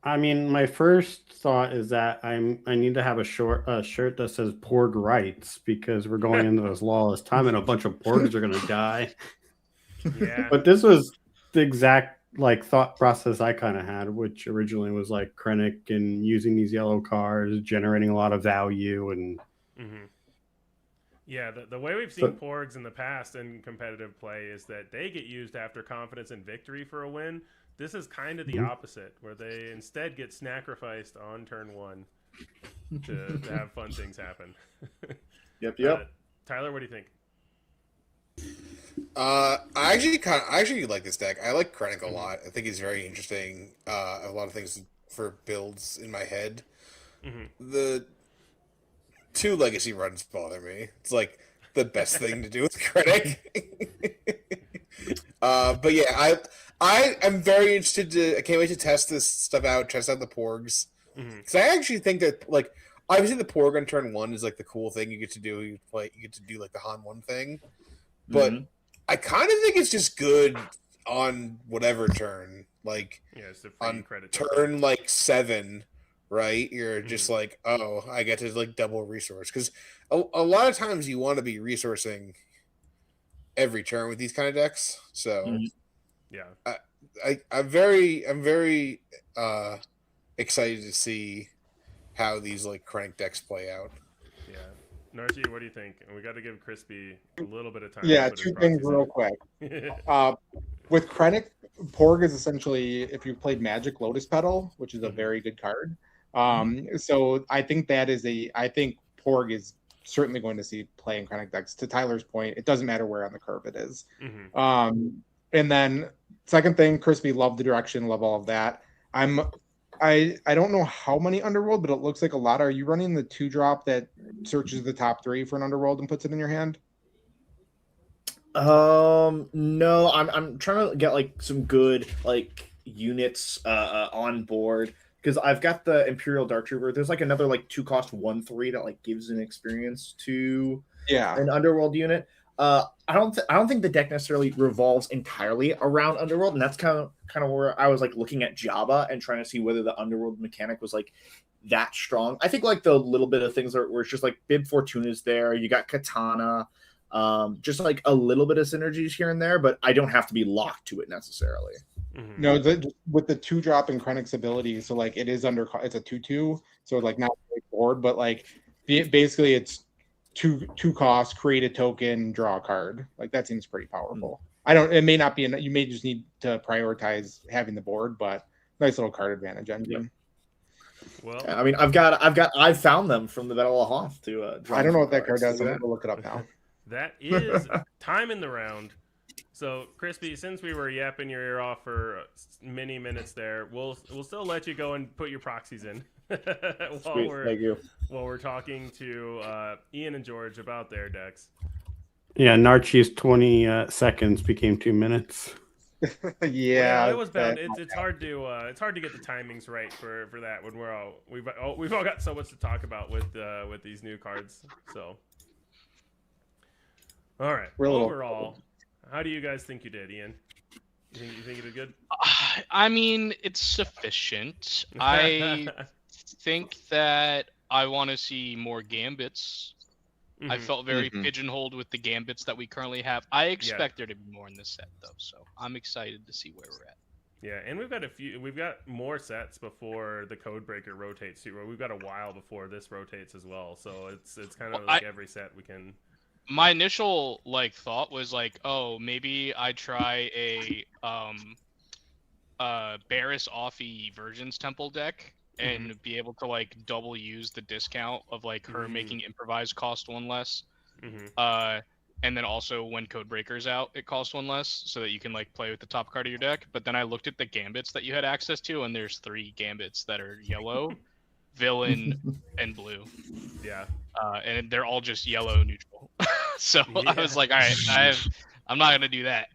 I mean, my first thought is that I need to have a shirt that says Porg Rights, because we're going into this Lawless time and a bunch of Porgs are going to die. Yeah. But this was the exact thought process I kind of had, which originally was like Krennic and using these yellow cards, generating a lot of value. And yeah, the way we've seen Porgs in the past in competitive play is that they get used after confidence and victory for a win. This is kind of the opposite, where they instead get sacrificed on turn 1 to have fun things happen. Yep. Tyler, what do you think? I actually like this deck. I like Krennic a lot. I think he's very interesting. A lot of things for builds in my head. The 2 legacy runs bother me. It's like the best thing to do with Krennic. But yeah, I am very interested I can't wait to test this stuff out, test out the Porgs. Because I actually think that, obviously the Porg on turn 1 is, the cool thing you get to do. You get to do, the Han 1 thing. But I kind of think it's just good on whatever turn. It's a free on credit turn, 7, right? You're just I get to, double resource. Because a lot of times you want to be resourcing every turn with these kind of decks. So... Yeah, I'm very excited to see how these Krennic decks play out. Yeah, Narchi, what do you think? And we got to give Crispy a little bit of time. Yeah, 2 things real quick. With Krennic, Porg is essentially, if you played Magic, Lotus Petal, which is a very good card. So I think I think Porg is certainly going to see play in Krennic decks. To Tyler's point, it doesn't matter where on the curve it is. And then second thing, Crispy, love the direction, love all of that. I don't know how many Underworld, but it looks like a lot. Are you running the 2-drop that searches the top 3 for an Underworld and puts it in your hand? No, I'm trying to get some good units on board, because I've got the Imperial Dark Trooper. There's another 2-cost 1/3 that gives an experience to an Underworld unit. I don't think the deck necessarily revolves entirely around Underworld, and that's kind of where I was looking at Jabba and trying to see whether the Underworld mechanic was that strong. I think the little bit of things where it's just Bib Fortuna is there. You got Katana, just a little bit of synergies here and there, but I don't have to be locked to it necessarily. No, with the 2-drop in Krennic's ability, so it is it's a 2/2, so not very board, but basically it's 2 costs, create a token, draw a card. That seems pretty powerful. It may not be you may just need to prioritize having the board, but nice little card advantage engine. Well, I mean, I've found them from the Battle of Hoth to draw. I don't know what that card does. I'm gonna look it up now. That is time in the round. So, Crispy, since we were yapping your ear off for many minutes there, we'll still let you go and put your proxies in Thank you. While we're talking to Ian and George about their decks. Yeah, Narchi's 20 seconds became 2 minutes. Yeah, well, it was bound. It's hard to get the timings right for that when we've all got so much to talk about with these new cards. So, all right. Overall, how do you guys think you did, Ian? You think you did good? I mean, it's sufficient. I think that I want to see more gambits. I felt very pigeonholed with the gambits that we currently have. I expect there to be more in this set, though, so I'm excited to see where we're at. Yeah, and we've got more sets before the Codebreaker rotates too. We've got a while before this rotates as well, so it's kind of like every set we can. My initial like thought was like, oh, maybe I try a Barris Offie Virgins Temple deck and be able to like double use the discount of like her making improvise cost 1 less. And then also when Codebreaker's out, it costs 1 less, so that you can like play with the top card of your deck. But then I looked at the gambits that you had access to, and there's 3 gambits that are yellow, villain, and blue. Yeah. And they're all just yellow neutral. So I was like, all right, I'm not gonna do that.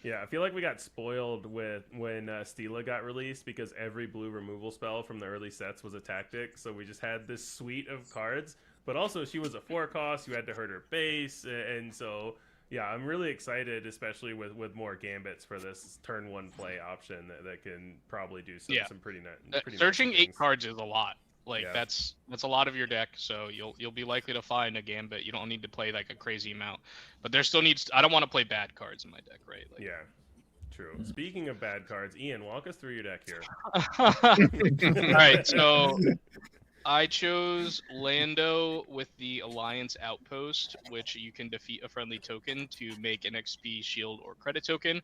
Yeah, I feel like we got spoiled with when Stila got released because every blue removal spell from the early sets was a tactic. So we just had this suite of cards, but also she was a 4 cost. You had to hurt her base, and so yeah, I'm really excited, especially with more gambits for this turn 1 play option that can probably do some pretty nice. Searching 8 cards is a lot. Like that's a lot of your deck, so you'll be likely to find a gambit. You don't need to play like a crazy amount, but there still needs. I don't want to play bad cards in my deck, right? Like, yeah, true. Speaking of bad cards, Ian, walk us through your deck here. All right, so I chose Lando with the Alliance Outpost, which you can defeat a friendly token to make an XP, shield, or credit token.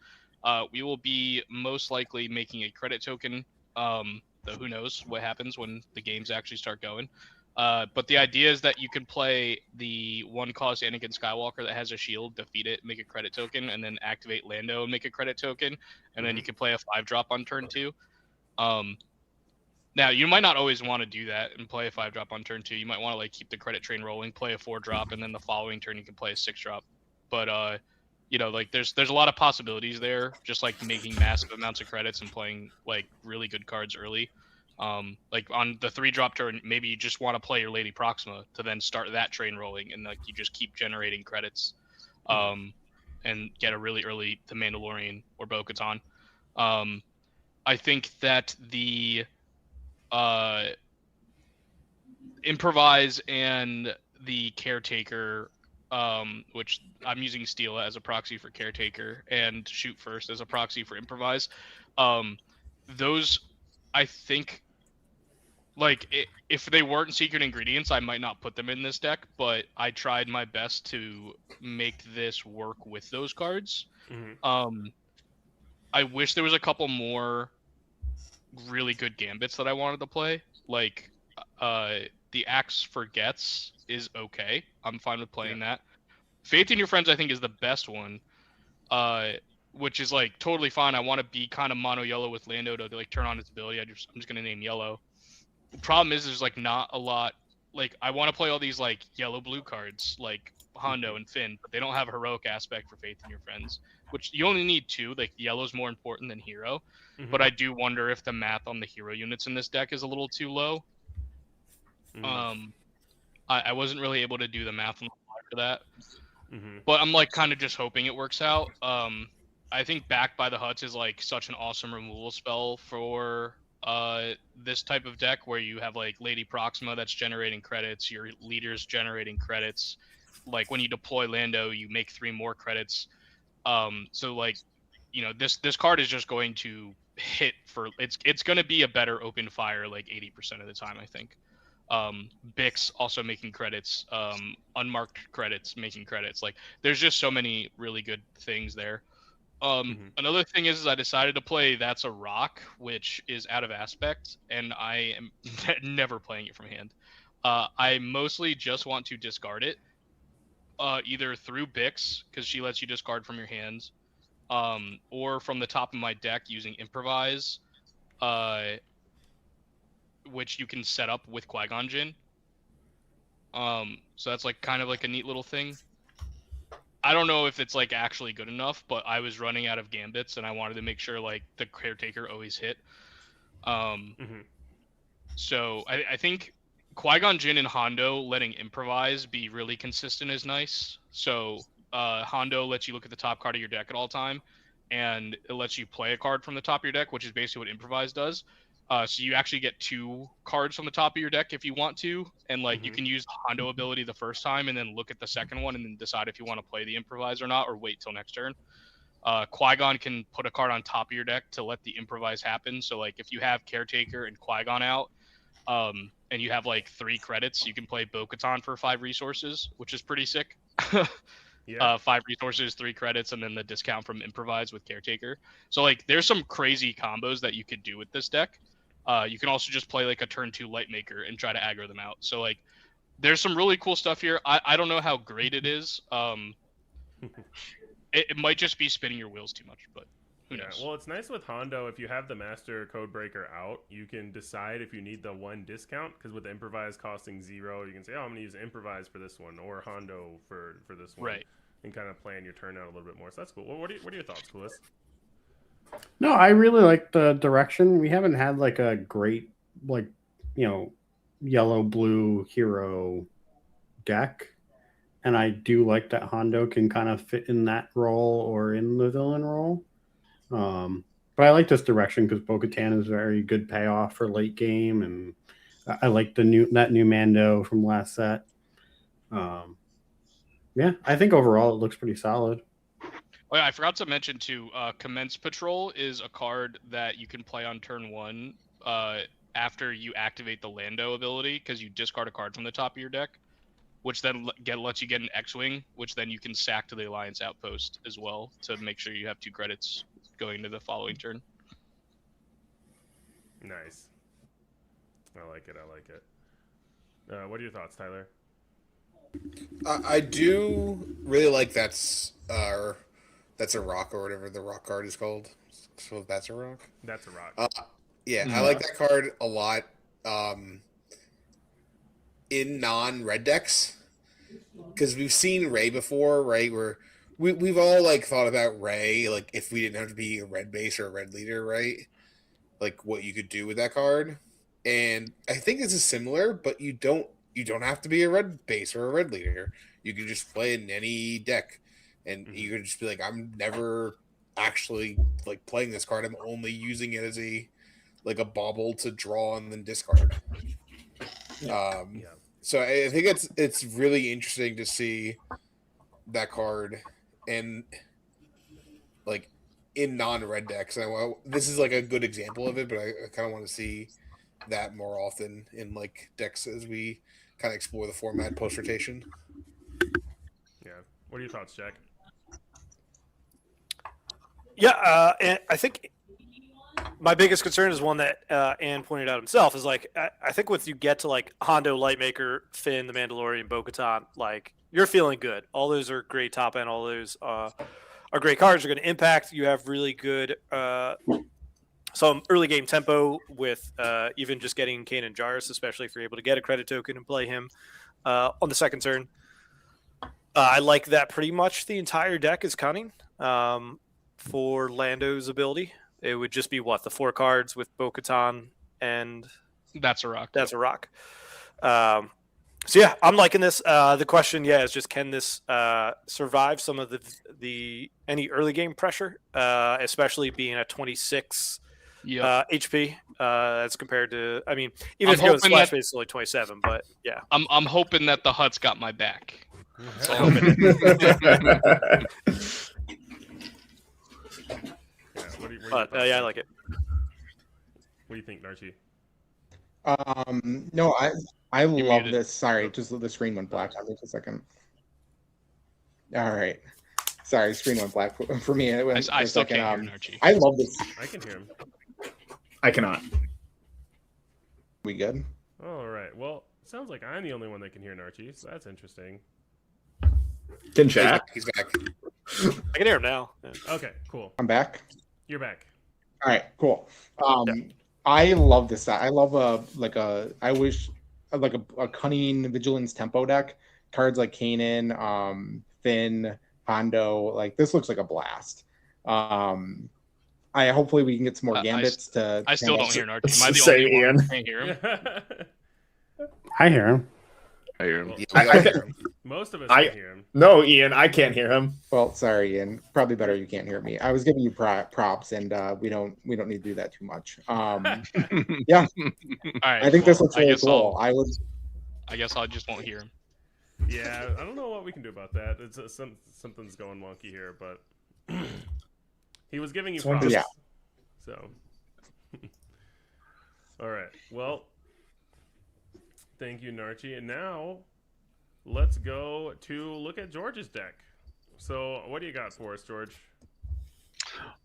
We will be most likely making a credit token. Though who knows what happens when the games actually start going. But the idea is that you can play the 1 cost Anakin Skywalker that has a shield, defeat it, make a credit token, and then activate Lando and make a credit token, and then you can play a 5-drop on turn 2. Now, you might not always want to do that and play a 5-drop on turn 2. You might want to like keep the credit train rolling, play a 4-drop, and then the following turn you can play a 6-drop. But you know, like there's a lot of possibilities there, just like making massive amounts of credits and playing like really good cards early. Like on the 3-drop turn, maybe you just want to play your Lady Proxima to then start that train rolling, and like you just keep generating credits, and get a really early the Mandalorian or Bo-Katan. I think that the Improvise and the Caretaker, which I'm using Steela as a proxy for Caretaker and Shoot First as a proxy for Improvise. Those, I think, like, if they weren't secret ingredients, I might not put them in this deck, but I tried my best to make this work with those cards. I wish there was a couple more really good gambits that I wanted to play. Like, the Axe Forgets is okay. I'm fine with playing that. Faith in Your Friends, I think, is the best one, which is, like, totally fine. I want to be kind of mono yellow with Lando to, like, turn on his ability. I'm just going to name yellow. The problem is there's, like, not a lot. Like, I want to play all these, like, yellow-blue cards, like Hondo and Finn, but they don't have a heroic aspect for Faith in Your Friends, which you only need 2. Like, yellow's more important than hero. But I do wonder if the math on the hero units in this deck is a little too low. I wasn't really able to do the math on the fly for that. But I'm, like, kind of just hoping it works out. I think Back by the Huts is, like, such an awesome removal spell for this type of deck, where you have, like, Lady Proxima that's generating credits, your leader's generating credits. Like, when you deploy Lando, you make 3 more credits. So, like, you know, this card is just going to hit for it's going to be a better open fire like 80% of the time, I think. Bix also making credits, unmarked credits making credits. Like, there's just so many really good things there. Another thing is I decided to play That's a Rock, which is out of aspect, and I am never playing it from hand. I mostly just want to discard it, either through Bix, because she lets you discard from your hands, or from the top of my deck using Improvise, which you can set up with Qui-Gon Jinn. So that's, like, kind of like a neat little thing. I don't know if it's, like, actually good enough, but I was running out of gambits, and I wanted to make sure, like, the Caretaker always hit. So I think Qui-Gon Jinn and Hondo letting Improvise be really consistent is nice. So Hondo lets you look at the top card of your deck at all time, and it lets you play a card from the top of your deck, which is basically what Improvise does. So you actually get 2 cards from the top of your deck if you want to, and, like, you can use the Hondo ability the first time and then look at the second one and then decide if you want to play the Improvise or not, or wait till next turn. Qui-Gon can put a card on top of your deck to let the improvise happen. So like if you have Caretaker and Qui-Gon out, and you have like 3 credits, you can play Bo-Katan for 5 resources, which is pretty sick. Yeah. 5 resources, 3 credits, and then the discount from improvise with Caretaker. So like there's some crazy combos that you could do with this deck. You can also just play like a turn 2 Lightmaker and try to aggro them out. So like there's some really cool stuff here. I don't know how great it is. It might just be spinning your wheels too much, but who knows? Well, it's nice with Hondo. If you have the Master Codebreaker out, you can decide if you need the 1 discount, because with the Improvise costing 0, you can say, oh, I'm going to use Improvise for this one, or Hondo for this one. Right. And kind of plan your turn out a little bit more. So that's cool. Well, what are your thoughts, Clueless? No, I really like the direction. We haven't had like a great, like, yellow blue hero deck, and I do like that Hondo can kind of fit in that role or in the villain role. But I like this direction because Bo-Katan is very good payoff for late game, and I like that new Mando from last set. Yeah, I think overall it looks pretty solid. Oh yeah, I forgot to mention too. Commence Patrol is a card that you can play on turn 1 after you activate the Lando ability, because you discard a card from the top of your deck, which then lets you get an X-Wing, which then you can sack to the Alliance Outpost as well to make sure you have 2 credits going to the following turn. Nice. I like it. What are your thoughts, Tyler? I do really like that's a rock, or whatever the rock card is called. So that's a rock. That's a rock. Yeah, I like that card a lot. In non-red decks, because we've seen Ray before, right? Where we've all like thought about Ray, like if we didn't have to be a red base or a red leader, right? Like what you could do with that card. And I think this is similar, but you don't have to be a red base or a red leader. You can just play in any deck, and you can just be like, I'm never actually like playing this card. I'm only using it as a bauble to draw and then discard. So I think it's really interesting to see that card and like in non-red decks. This is like a good example of it, but I kind of want to see that more often in like decks as we kind of explore the format post rotation. Yeah. What are your thoughts, Jack? Yeah, and I think my biggest concern is one that Ann pointed out himself, is like I think once you get to like Hondo, Lightmaker, Finn, the Mandalorian, Bo-Katan, like you're feeling good. All those are great top end. All those are great cards. Are going to impact. You have really good some early game tempo with even just getting Kanan Jarrus, especially if you're able to get a credit token and play him on the second turn. I like that pretty much the entire deck is cunning for Lando's ability. It would just be the 4 cards with Bo-Katan and That's a rock. That's a rock. So yeah, I'm liking this. The question, is just can this survive some of the any early game pressure, especially being at 26 HP as compared to, I mean, even if you go splash base, it's only 27, but yeah. I'm hoping that the Hutt's got my back. Yeah, I like it. What do you think, Narchi? No, I love this. Sorry, just the screen went black on me for a second. All right. Sorry, screen went black for me. It went I still can't hear Narchi. I love this. I can hear him. I cannot. We good? All right. Well, it sounds like I'm the only one that can hear Narchi, so that's interesting. Can Jack? He's back. I can hear him now. Yeah. Okay, cool. I'm back. You're back. All right, cool. I love this set. I love a cunning vigilance tempo deck. Cards like Kanan, Finn, Hondo. Like this looks like a blast. Hopefully we can get some more gambits to. I still don't hear Narchi. Am I the Say, only one Ian. who can't hear him? I hear him. I hear him. Yeah, we hear him. Most of us can hear him. No, Ian, I can't hear him. Well, sorry, Ian. Probably better you can't hear me. I was giving you props, and we don't need to do that too much. Yeah, All right, I think this looks really cool. I guess I just won't hear him. Yeah, I don't know what we can do about that. It's something's going wonky here, but He was giving you Someone props. just- So, all right. Well, thank you, Narchi. And now, let's go to look at George's deck. So, what do you got for us, George?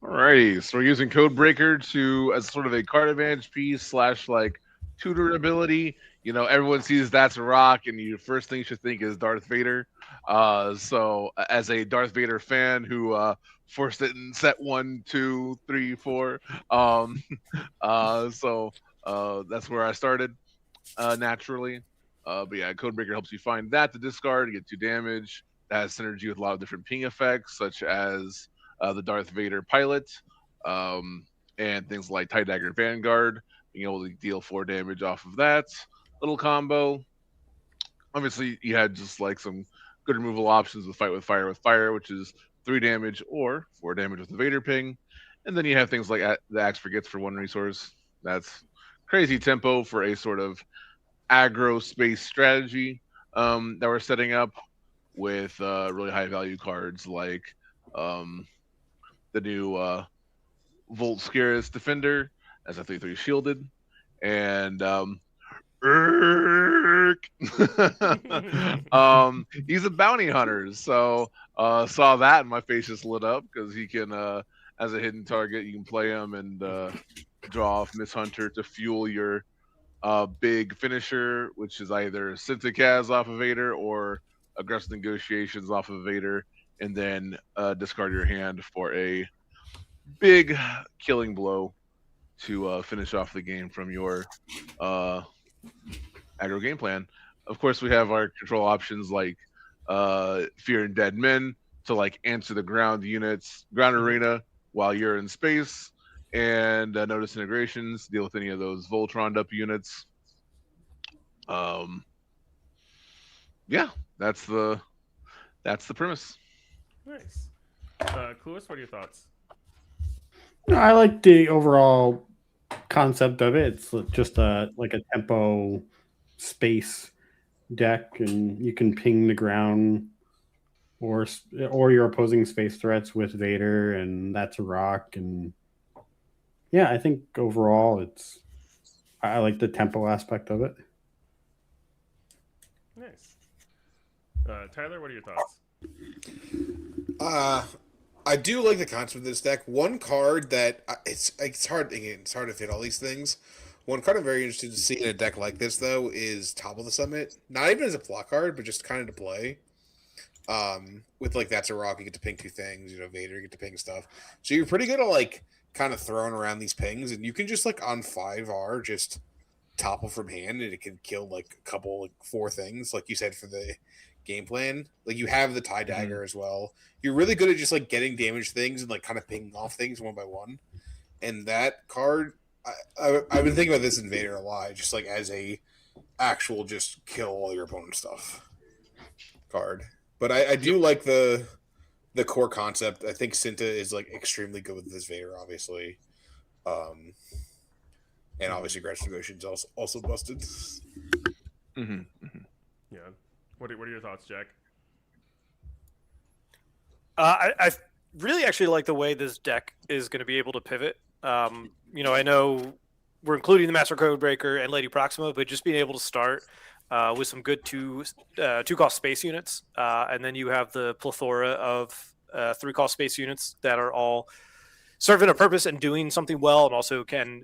Alrighty, so we're using Codebreaker as sort of a card advantage piece / like tutor ability. You know, everyone sees that's a rock, and you first thing you should think is Darth Vader. So as a Darth Vader fan who forced it in set 1, 2, 3, 4, so that's where I started naturally. But yeah, Codebreaker helps you find that to discard, get 2 damage. That has synergy with a lot of different ping effects, such as the Darth Vader pilot, and things like Tie Dagger Vanguard, being able to deal 4 damage off of that little combo. Obviously, you had just like some good removal options with Fight with Fire, which is 3 damage or 4 damage with the Vader ping. And then you have things like the Axe Forgets for 1 resource. That's crazy tempo for a sort of aggro space strategy that we're setting up with really high value cards like the new Volt Scarus Defender as a 3/3 shielded, and he's a bounty hunter, so saw that and my face just lit up because he can, as a hidden target, you can play him and draw off Miss Hunter to fuel your big finisher, which is either Synthicaz off of Vader or Aggressive Negotiations off of Vader, and then discard your hand for a big killing blow to finish off the game from your aggro game plan. Of course, we have our control options like Fear and Dead Men to like answer the ground arena while you're in space, and Notice Integrations deal with any of those Voltroned up units. Yeah, that's the premise. Nice. Clueless, what are your thoughts? I like the overall concept of it. It's just like a tempo space deck, and you can ping the ground or your opposing space threats with Vader, and that's a rock. And yeah, I think overall I like the tempo aspect of it. Nice. Tyler, what are your thoughts? I do like the concept of this deck. One card that it's hard to fit all these things. One card I'm very interested to see in a deck like this though is Top of the Summit. Not even as a block card, but just kind of to play. With like that's a rock, you get to ping 2 things. You know, Vader, you get to ping stuff. So you're pretty good at like kind of throwing around these pings, and you can just like on 5R just topple from hand, and it can kill like a couple, like 4 things, like you said for the game plan. Like you have the Tie Dagger as well. You're really good at just like getting damaged things and like kind of pinging off things one by one. And that card, I've been thinking about this in Vader a lot, just like as a actual just kill all your opponent stuff card. But I do like the core concept. I think Cinta is like extremely good with this Vader, obviously. And obviously Gretsch Negotiations also busted. Yeah. What are your thoughts, Jack? I really actually like the way this deck is going to be able to pivot. You know, I know we're including the Master Codebreaker and Lady Proxima, but just being able to start with some good two cost space units, and then you have the plethora of 3 cost space units that are all serving a purpose and doing something well, and also can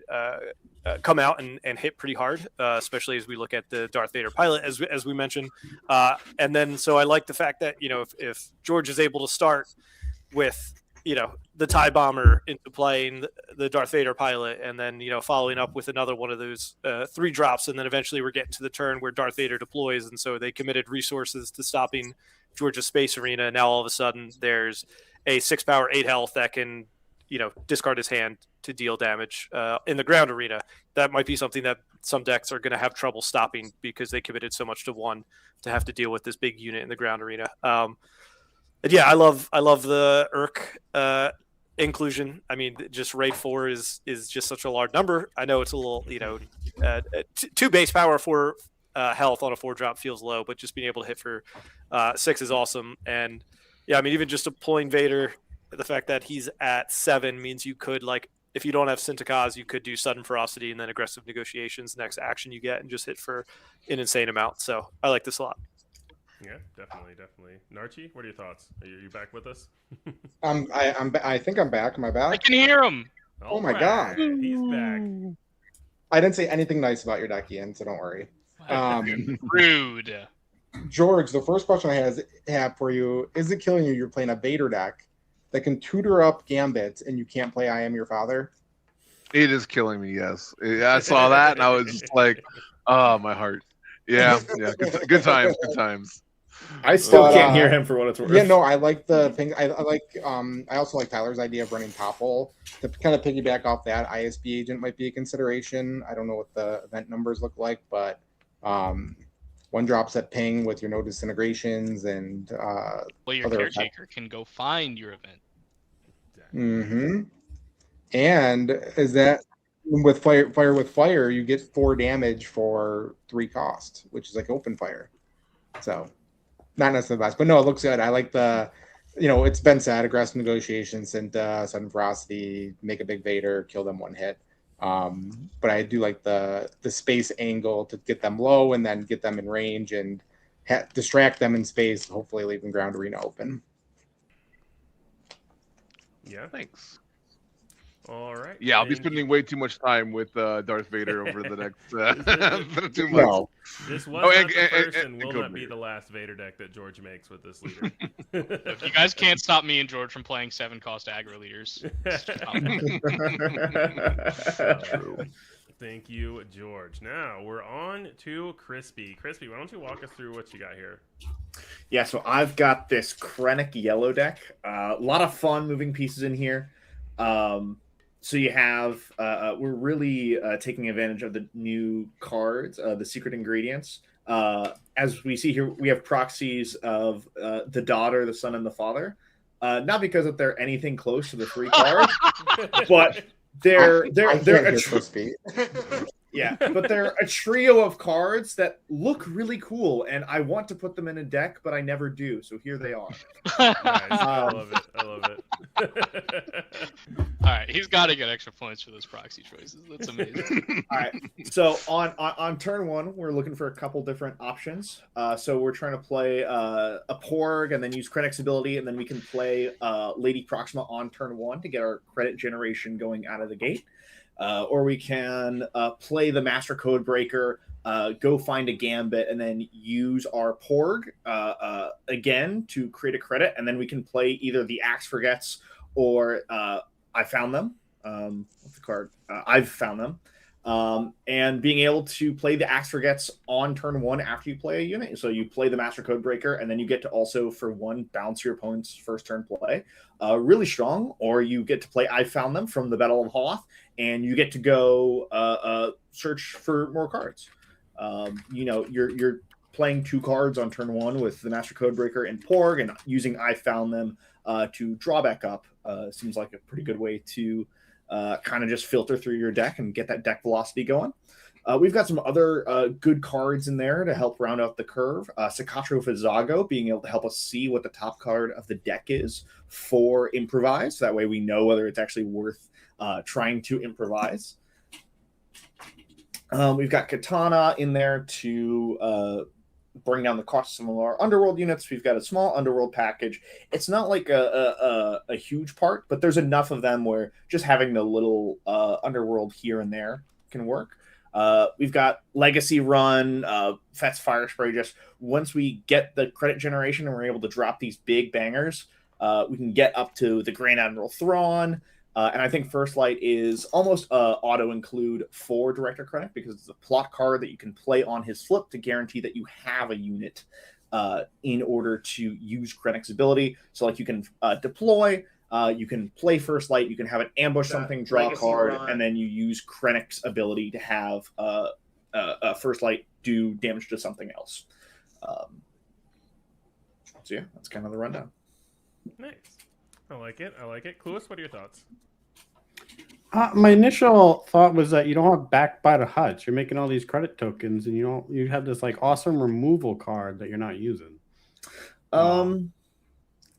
come out and hit pretty hard, especially as we look at the Darth Vader pilot, as we mentioned. And then, so I like the fact that, you know, if George is able to start with, you know, the TIE Bomber into playing the Darth Vader pilot, and then, you know, following up with another one of those 3 drops, and then eventually we're getting to the turn where Darth Vader deploys, and so they committed resources to stopping George's space arena, and now all of a sudden there's a 6 power, 8 health that can, you know, discard his hand to deal damage in the ground arena. That might be something that some decks are going to have trouble stopping because they committed so much to 1 to have to deal with this big unit in the ground arena. And yeah, I love the Urk inclusion. I mean, just raid 4 is just such a large number. I know it's a little, you know, 2 base power for health on a 4 drop feels low, but just being able to hit for 6 is awesome. And yeah, I mean, even just deploying Vader the fact that he's at 7 means you could, like, if you don't have Syntakaz, you could do Sudden Ferocity and then Aggressive Negotiations, next action you get, and just hit for an insane amount. So I like this a lot. Yeah, definitely. Narchi, what are your thoughts? Are you back with us? I think I'm back. Am I I back? can hear him. Oh my God. He's back. I didn't say anything nice about your deck, Ian, so don't worry. Rude. George, the first question I have for you, is it killing you you're playing a Vader deck that can tutor up Gambit and you can't play I Am Your Father? It is killing me. Yes, I saw that and I was just like, oh, my heart. Yeah. Good times. Good times. I still can't hear him for what it's worth. Yeah, no, I like the thing. I also like Tyler's idea of running Topple to kind of piggyback off that. ISB agent might be a consideration. I don't know what the event numbers look like, but one drops at ping with your no disintegrations and well, your caretaker can go find your event. Mm-hmm. And is that with fire with fire, you get 4 damage for 3 cost, which is like open fire. So not necessarily the best, but no, it looks good. I like the, it's been said, aggressive negotiations and sudden ferocity, make a big Vader, kill them 1 hit. But I do like the space angle to get them low and then get them in range and distract them in space, hopefully leaving ground arena open. Yeah. Thanks. All right. Yeah, I'll be spending way too much time with Darth Vader over the next 2 months. No. This was not the first and will not be the last Vader deck that George makes with this leader. If you guys can't stop me and George from playing 7-cost aggro leaders, thank you, George. Now we're on to Crispy. Crispy, why don't you walk us through what you got here? Yeah, so I've got this Krennic yellow deck. A lot of fun moving pieces in here. So you have, we're really taking advantage of the new cards, the secret ingredients. As we see here, we have proxies of the daughter, the son, and the father. Not because that they're anything close to the 3 cards, but they're yeah, but they're a trio of cards that look really cool, and I want to put them in a deck, but I never do. So here they are. Nice. I love it. All right, he's got to get extra points for those proxy choices. That's amazing. All right, so on turn 1, we're looking for a couple different options. So we're trying to play a Porg and then use Krennic's ability, and then we can play Lady Proxima on turn 1 to get our credit generation going out of the gate. Or we can play the Master Codebreaker, go find a Gambit, and then use our Porg again to create a credit, and then we can play either the Axe Forgets or I Found Them. What's the card? I've Found Them. And being able to play the Axe Forgets on turn 1 after you play a unit. So you play the Master Codebreaker, and then you get to also, for 1, bounce your opponent's first turn play. Really strong. Or you get to play I Found Them from the Battle of Hoth, and you get to go search for more cards. You're playing 2 cards on turn 1 with the Master Codebreaker and Porg, and using I Found Them to draw back up seems like a pretty good way to kind of just filter through your deck and get that deck velocity going. We've got some other good cards in there to help round out the curve. Sakatro Vizago being able to help us see what the top card of the deck is for improvise. That way we know whether it's actually worth trying to improvise. We've got Katana in there to bring down the cost of some of our underworld units. We've got a small underworld package. It's not like a huge part, but there's enough of them where just having the little underworld here and there can work. We've got Legacy Run, Fet's Fire Spray. Just once we get the credit generation and we're able to drop these big bangers, we can get up to the Grand Admiral Thrawn. And I think First Light is almost auto-include for Director Krennic because it's a plot card that you can play on his flip to guarantee that you have a unit in order to use Krennic's ability. So like you can deploy, you can play First Light, you can have it ambush something, draw a card, and then you use Krennic's ability to have First Light do damage to something else. So yeah, that's kind of the rundown. Nice. I like it. Cluis, what are your thoughts? My initial thought was that you don't have back by the hutch. You're making all these credit tokens, and you have this like awesome removal card that you're not using.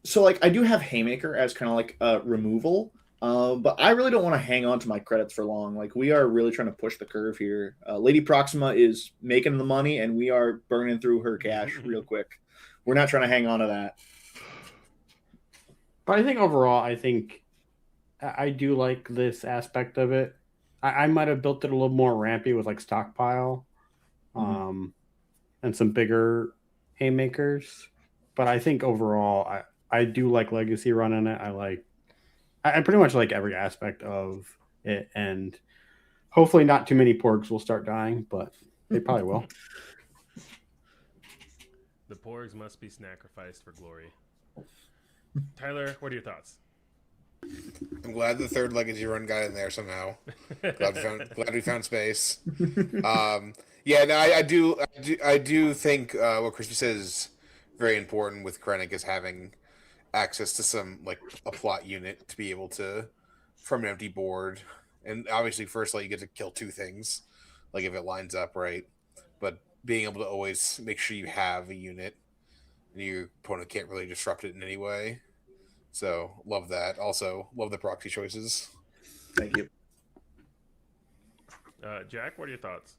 So like I do have Haymaker as kind of like a removal, but I really don't want to hang on to my credits for long. Like we are really trying to push the curve here. Lady Proxima is making the money, and we are burning through her cash real quick. We're not trying to hang on to that. But I think overall, I do like this aspect of it. I might have built it a little more rampy with like stockpile, and some bigger haymakers. But I think overall, I do like Legacy running it. I pretty much like every aspect of it, and hopefully not too many porgs will start dying, but they probably will. The porgs must be sacrificed for glory. Tyler, what are your thoughts? I'm glad the third Legacy run got in there somehow. Glad we found space. Yeah, no, I do think what Crispy says is very important with Krennic is having access to some like a plot unit to be able to from an empty board. And obviously, first light you get to kill two things, like if it lines up right. But being able to always make sure you have a unit, and your opponent can't really disrupt it in any way. So love that. Also love the proxy choices. Thank you. Jack, what are your thoughts?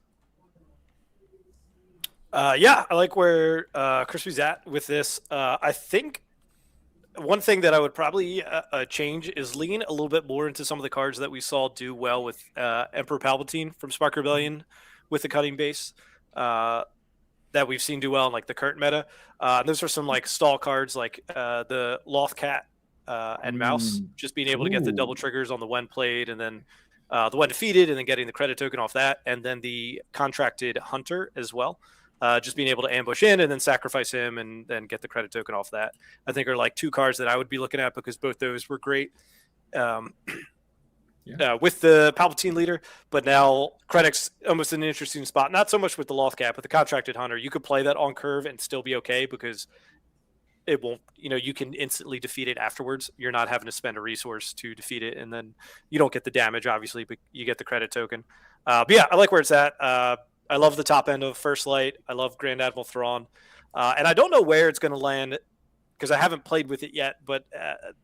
Yeah, I like where Crispy's at with this. I think one thing that I would probably change is lean a little bit more into some of the cards that we saw do well with Emperor Palpatine from Spark Rebellion with the cutting base that we've seen do well in like the current meta. Those are some like stall cards like the Loth Cat and Mouse, just being able to get the double triggers on the when played and then the when defeated and then getting the credit token off that. And then the Contracted Hunter as well. Just being able to ambush in and then sacrifice him and then get the credit token off that, I think are like two cards that I would be looking at because both those were great with the Palpatine leader. But now Krennic's almost in an interesting spot. Not so much with the Loth Cat, but the Contracted Hunter. You could play that on curve and still be okay because it won't, you can instantly defeat it afterwards. You're not having to spend a resource to defeat it. And then you don't get the damage, obviously, but you get the credit token. But yeah, I like where it's at. I love the top end of First Light. I love Grand Admiral Thrawn. And I don't know where it's going to land because I haven't played with it yet, but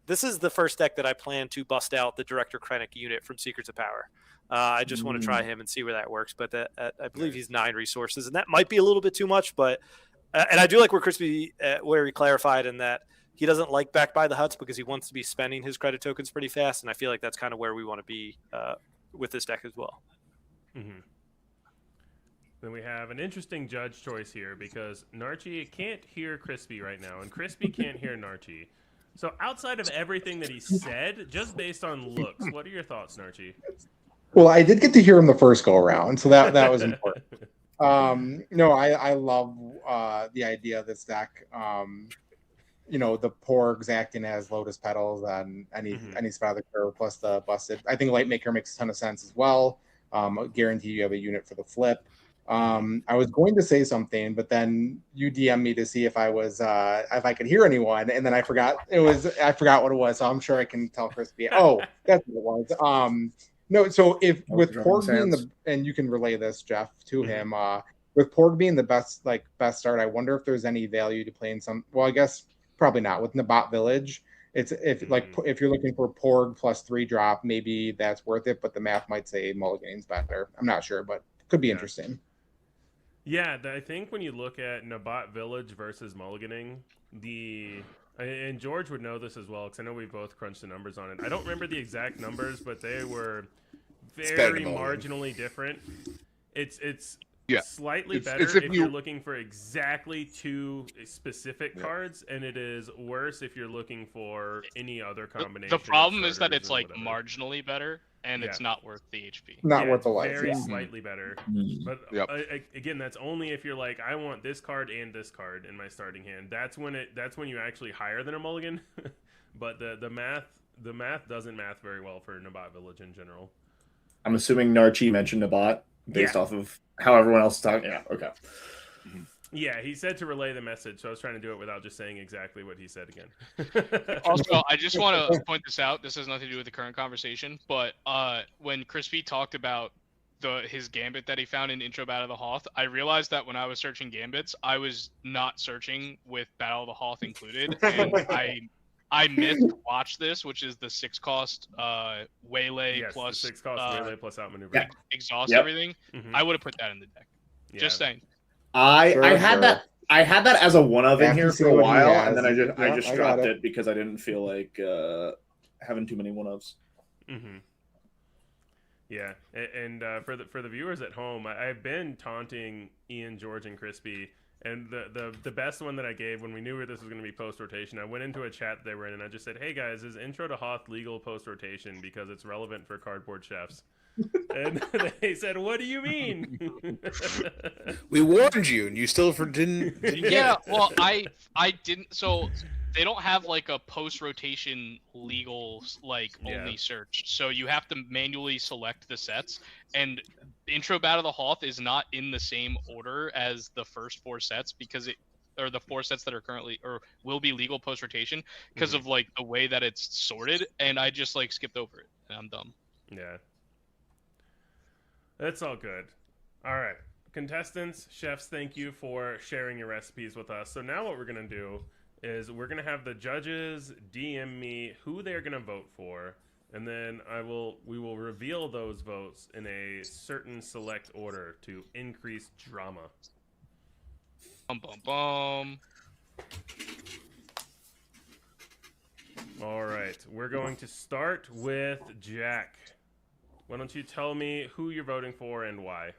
this is the first deck that I plan to bust out the Director Krennic unit from Secrets of Power. I just want to try him and see where that works. But I believe he's 9 resources, and that might be a little bit too much. But and I do like where Crispy, where he clarified in that he doesn't like back by the huts because he wants to be spending his credit tokens pretty fast. And I feel like that's kind of where we want to be with this deck as well. Mm-hmm. Then we have an interesting judge choice here because Narchi can't hear Crispy right now, and Crispy can't hear Narchi. So outside of everything that he said, just based on looks, what are your thoughts, Narchi? Well, I did get to hear him the first go around, so that was important. No, I love the idea of this deck. The porgs acting as lotus petals on any spot of the curve, plus the busted. I think Lightmaker makes a ton of sense as well. Guarantee you have a unit for the flip. I was going to say something, but then you DM'd me to see if I could hear anyone, and then I forgot what it was. So I'm sure I can tell Crispy. Oh, that's what it was. No, so if with Porg being and you can relay this, Jeff, to him, with Porg being the best start, I wonder if there's any value to playing some. Well, I guess probably not with Nabat Village. If you're looking for Porg plus 3 drop, maybe that's worth it, but the math might say Mulligan's better. I'm not sure, but could be interesting. Yeah, I think when you look at Nabat Village versus Mulliganing, and George would know this as well because I know we both crunched the numbers on it. I don't remember the exact numbers, but they were very marginally different. It's slightly better if you're looking for exactly 2 specific cards, and it is worse if you're looking for any other combination. The problem is that it's like marginally better, and it's not worth the HP. Not worth the life. Very slightly better. But again, that's only if you're like, I want this card and this card in my starting hand. That's when you actually higher than a mulligan. But the math doesn't math very well for Nabat Village in general. I'm assuming Narchi mentioned Nabat based off of how everyone else is talking. Yeah, okay. Yeah, he said to relay the message, so I was trying to do it without just saying exactly what he said again. Also, I just want to point this out. This has nothing to do with the current conversation, but when Crispy talked about his gambit that he found in Intro Battle of the Hoth, I realized that when I was searching gambits, I was not searching with Battle of the Hoth included, and I missed watch this, which is the 6-cost waylay Yes, plus the 6-cost waylay plus outmaneuver. Yeah. exhaust Yep. everything. Mhm. I would have put that in the deck. Yeah. Just saying. I had Sure. that. I had that as a one of in After here you see for a what he while, has, and then I just yeah, I got dropped it. it because I didn't feel like having too many one ofs. Mm-hmm. Yeah, and for the viewers at home, I've been taunting Ian, George, and Crispy, and the best one that I gave when we knew this was going to be post rotation, I went into a chat they were in, and I just said, "Hey guys, is Intro to Hoth legal post rotation because it's relevant for cardboard chefs?" And they said, "What do you mean?" We warned you, and you still didn't get Yeah, it. well, I didn't. So they don't have like a post rotation legal only search. So you have to manually select the sets. And Intro Battle of the Hoth is not in the same order as the first 4 sets because or the 4 sets that are currently or will be legal post rotation because of like the way that it's sorted. And I just skipped over it. And I'm dumb. Yeah. That's all good. All right. Contestants, chefs, thank you for sharing your recipes with us. So now what we're going to do is we're going to have the judges DM me who they're going to vote for, and then we will reveal those votes in a certain select order to increase drama. Bum, bum, bum. All right. We're going to start with Jack. Why don't you tell me who you're voting for and why?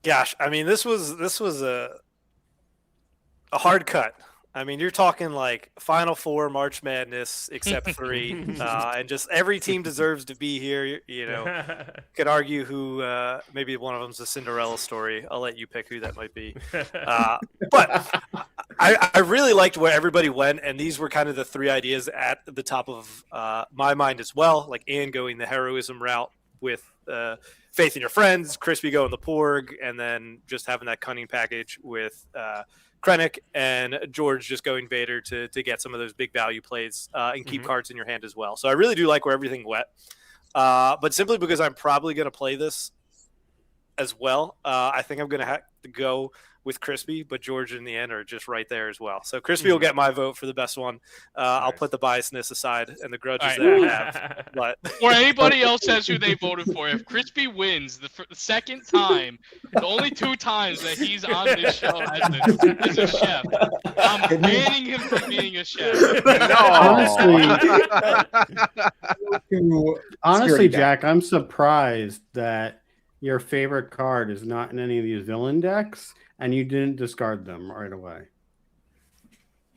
Gosh, I mean, this was a hard cut. I mean, you're talking like Final Four, March Madness, except 3, and just every team deserves to be here. You know, could argue who maybe one of them's a Cinderella story. I'll let you pick who that might be. But I really liked where everybody went, and these were kind of the 3 ideas at the top of my mind as well. Like Ian going the heroism route with Faith in Your Friends, Crispy going the Porg, and then just having that cunning package with Krennic, and George just going Vader to get some of those big value plays and keep cards in your hand as well. So I really do like where everything went. But simply because I'm probably going to play this as well, I think I'm going to have to go with Crispy, but George in the end are just right there as well. So Crispy will get my vote for the best one. I'll put the biasness aside and the grudges that I have. But or anybody else says who they voted for. If Crispy wins the second time, the only 2 times that he's on this show as a chef, I'm banning him from being a chef. Honestly, Jack, I'm surprised that your favorite card is not in any of these villain decks, and you didn't discard them right away.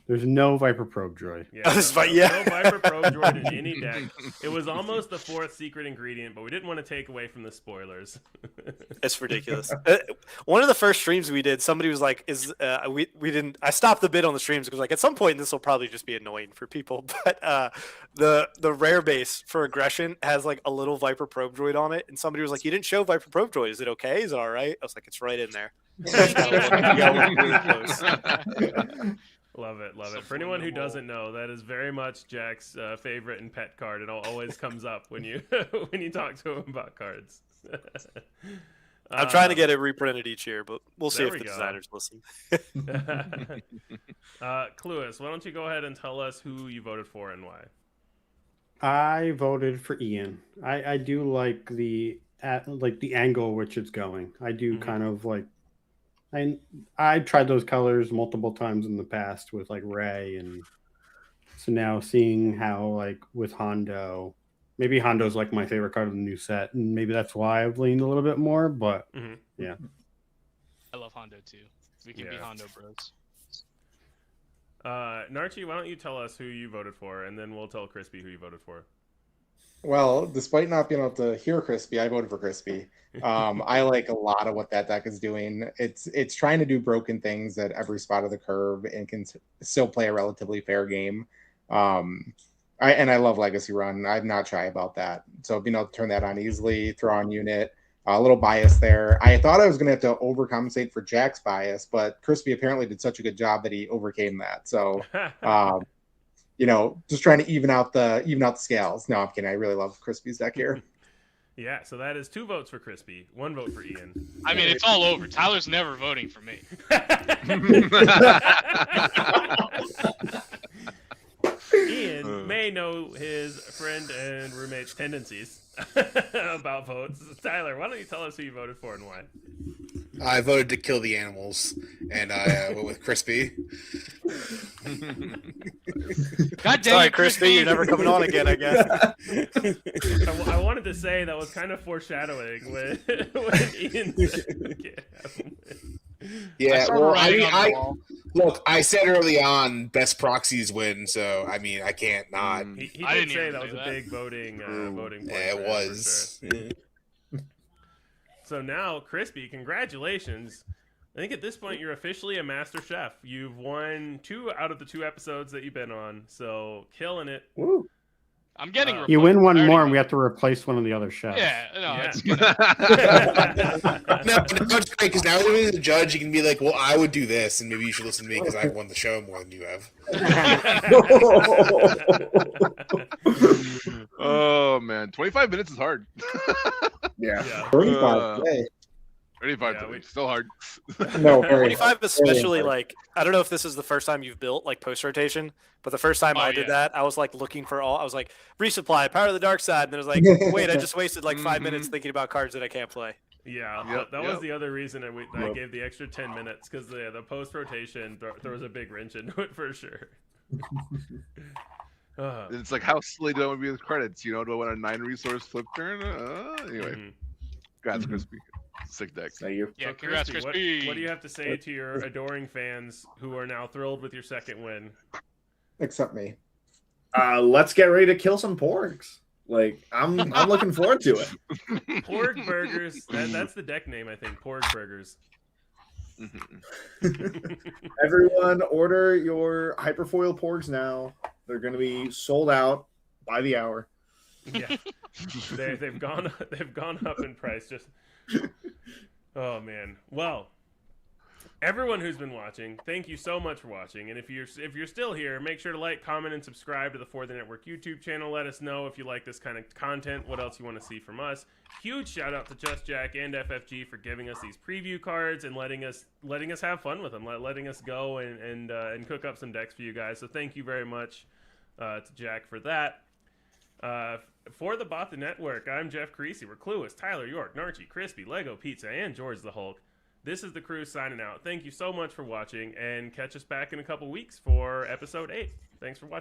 There's no Viper Probe Droid. Yeah, no Viper Probe Droid in any deck. It was almost the 4th secret ingredient, but we didn't want to take away from the spoilers. It's ridiculous. One of the first streams we did, somebody was like, we didn't, I stopped the bid on the streams because like at some point this will probably just be annoying for people, but the rare base for aggression has like a little Viper Probe Droid on it, and somebody was like, you didn't show Viper Probe Droid, is it okay? Is it all right? I was like, it's right in there. Love it. For anyone who doesn't know, that is very much Jack's favorite and pet card. It always comes up when you when you talk to him about cards. I'm trying to get it reprinted each year, but we'll see if the go. designers listen. Clueless, why don't you go ahead and tell us who you voted for and why? I voted for Ian. I do like the angle which it's going. I do kind of like. I tried those colors multiple times in the past with like Ray, and so now seeing how like with Hondo, maybe Hondo's like my favorite card of the new set, and maybe that's why I've leaned a little bit more. But yeah, I love Hondo too. We can be Hondo bros. Narchi, why don't you tell us who you voted for, and then we'll tell Crispy who you voted for. Well, despite not being able to hear Crispy, I voted for Crispy. I like a lot of what that deck is doing. It's trying to do broken things at every spot of the curve and can still play a relatively fair game. I love Legacy Run. I'm not shy about that. So being able to turn that on easily, throw on unit, a little bias there. I thought I was going to have to overcompensate for Jack's bias, but Crispy apparently did such a good job that he overcame that. So. Just trying to even out the scales. No, I'm kidding. I really love Crispy's deck here. Yeah, so that is 2 votes for Crispy, 1 vote for Ian. I mean, it's all over. Tyler's never voting for me. may know his friend and roommate's tendencies about votes. Tyler, why don't you tell us who you voted for and why? I voted to kill the animals, and I went with Crispy. God damn Sorry, it, Crispy, you're never coming on again, I guess. I wanted to say that was kind of foreshadowing when Ian said, Yeah, started well, writing on the wall. look, I said early on, best proxies win, so I mean, I can't not. he I did didn't say even that was say a that. big voting point. Yeah, it for was. sure. So now, Crispy, congratulations. I think at this point you're officially a master chef. You've won 2 out of the 2 episodes that you've been on, so killing it. Woo. I'm getting. You You replaced. win one I already more, and we know. have to replace one of the other chefs. Yeah, no, Yeah. it's gonna. No, it's great because now when he's a judge, you can be like, "Well, I would do this, and maybe you should listen to me because I've won the show more than you have." Oh man, 25 minutes is hard. Yeah. Yeah. 35. Yay. 35 Yeah, minutes, still hard. No, very 25 especially, hard. like, I don't know if this is the first time you've built, like, post-rotation, but the first time Oh, I did yeah. that, I was, like, looking for I was like, resupply, power of the dark side, and then it was like, wait, I just wasted, like, 5 minutes thinking about cards that I can't play. Yeah, Yep, that was yep. the other reason I gave the extra 10 minutes, because the post-rotation, there was a big wrench into it for sure. It's like, how silly do I want to be with credits? You know, do I want a 9 resource flip turn? Anyway, Mhm. congrats, Crispy. Sick deck. Thank you. Yeah, So, congrats, Crispy. What do you have to say to your adoring fans who are now thrilled with your second win? Except me. Let's get ready to kill some porgs. Like I'm looking forward to it. Porg Burgers. That's the deck name, I think. Porg Burgers. Everyone, order your hyperfoil porgs now. They're going to be sold out by the hour. Yeah, they've gone up in price. Just oh man. Well, everyone who's been watching, thank you so much for watching. And if you're still here, make sure to like, comment, and subscribe to the For the Network YouTube channel. Let us know if you like this kind of content, what else you want to see from us. Huge shout out to JustJack and FFG for giving us these preview cards and letting us have fun with them, letting us go and cook up some decks for you guys. So thank you very much to Jack for that. For the Bot the Network, I'm Jeff Creasy. We're Clueless, Tyler York, Narchi, Crispy, Lego Pizza, and George the Hulk. This is the crew signing out. Thank you so much for watching, and catch us back in a couple weeks for episode 8. Thanks for watching.